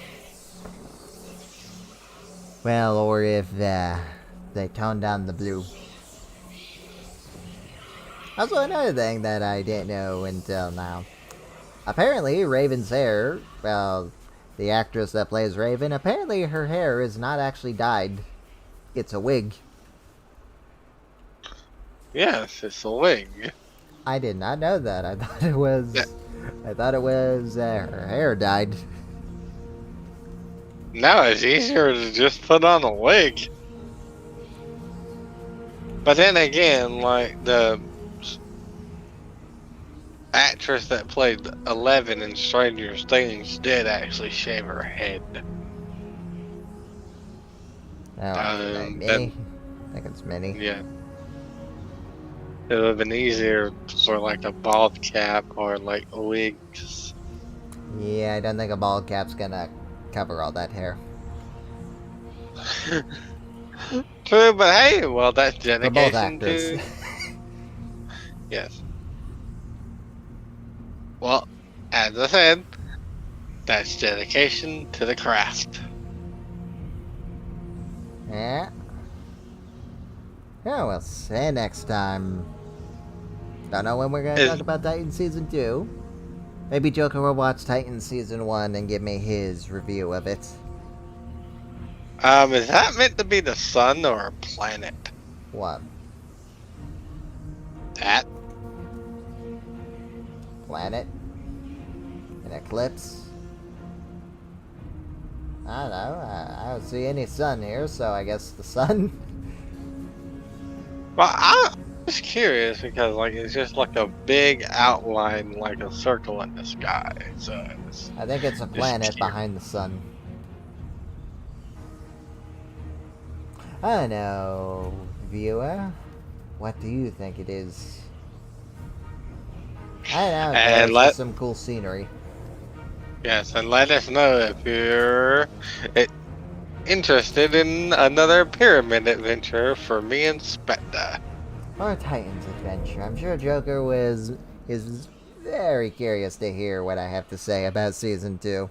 Well, or if they toned down the blue. Also, another thing that I didn't know until now. Apparently, Raven's hair, well, the actress that plays Raven, apparently her hair is not actually dyed. It's a wig. Yes, it's a wig. I did not know that. I thought it was... Yeah. I thought it was her hair dyed. Now it's easier to just put on a wig. But then again, like the actress that played 11 in Stranger Things did actually shave her head. Oh, Minnie? I think it's Minnie. Yeah. It would have been easier for like a bald cap or like wigs. Yeah, I don't think a bald cap's gonna cover all that hair. True, but hey, well, that's For both dedication actors. to. Yes. Well, as I said, that's dedication to the craft. Yeah. Yeah, we'll see you next time. Don't know when we're gonna talk about Titan Season 2. Maybe Joker will watch Titan Season 1 and give me his review of it. Is that meant to be the sun or a planet? What? That? Planet? An eclipse? I don't know. I don't see any sun here, so I guess the sun? Well, I'm just curious because, like, it's just like a big outline, like a circle in the sky. So I think it's a planet behind the sun. I don't know, viewer. What do you think it is? I don't know. And There's some cool scenery. Yes, and let us know if you're interested in another pyramid adventure for me and Spectre. Or a Titans adventure. I'm sure Joker was is very curious to hear what I have to say about Season 2.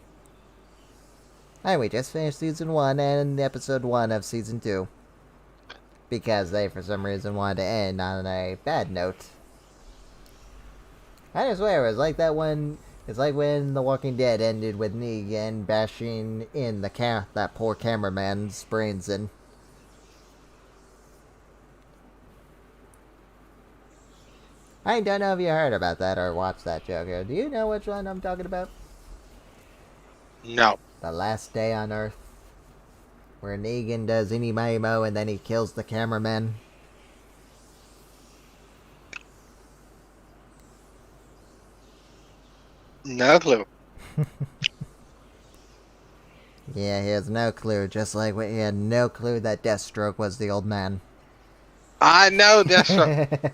And we just finished Season 1 and Episode 1 of Season 2. Because they, for some reason, wanted to end on a bad note. I swear, it was like that one. It's like when The Walking Dead ended with Negan bashing in that poor cameraman's brains in. I don't know if you heard about that or watched that, Joker. Do you know which one I'm talking about? No. The Last Day on Earth. Where Negan does any mo and then he kills the cameraman. No clue. Yeah, he has no clue, just like he had no clue that Deathstroke was the old man. I know Deathstroke.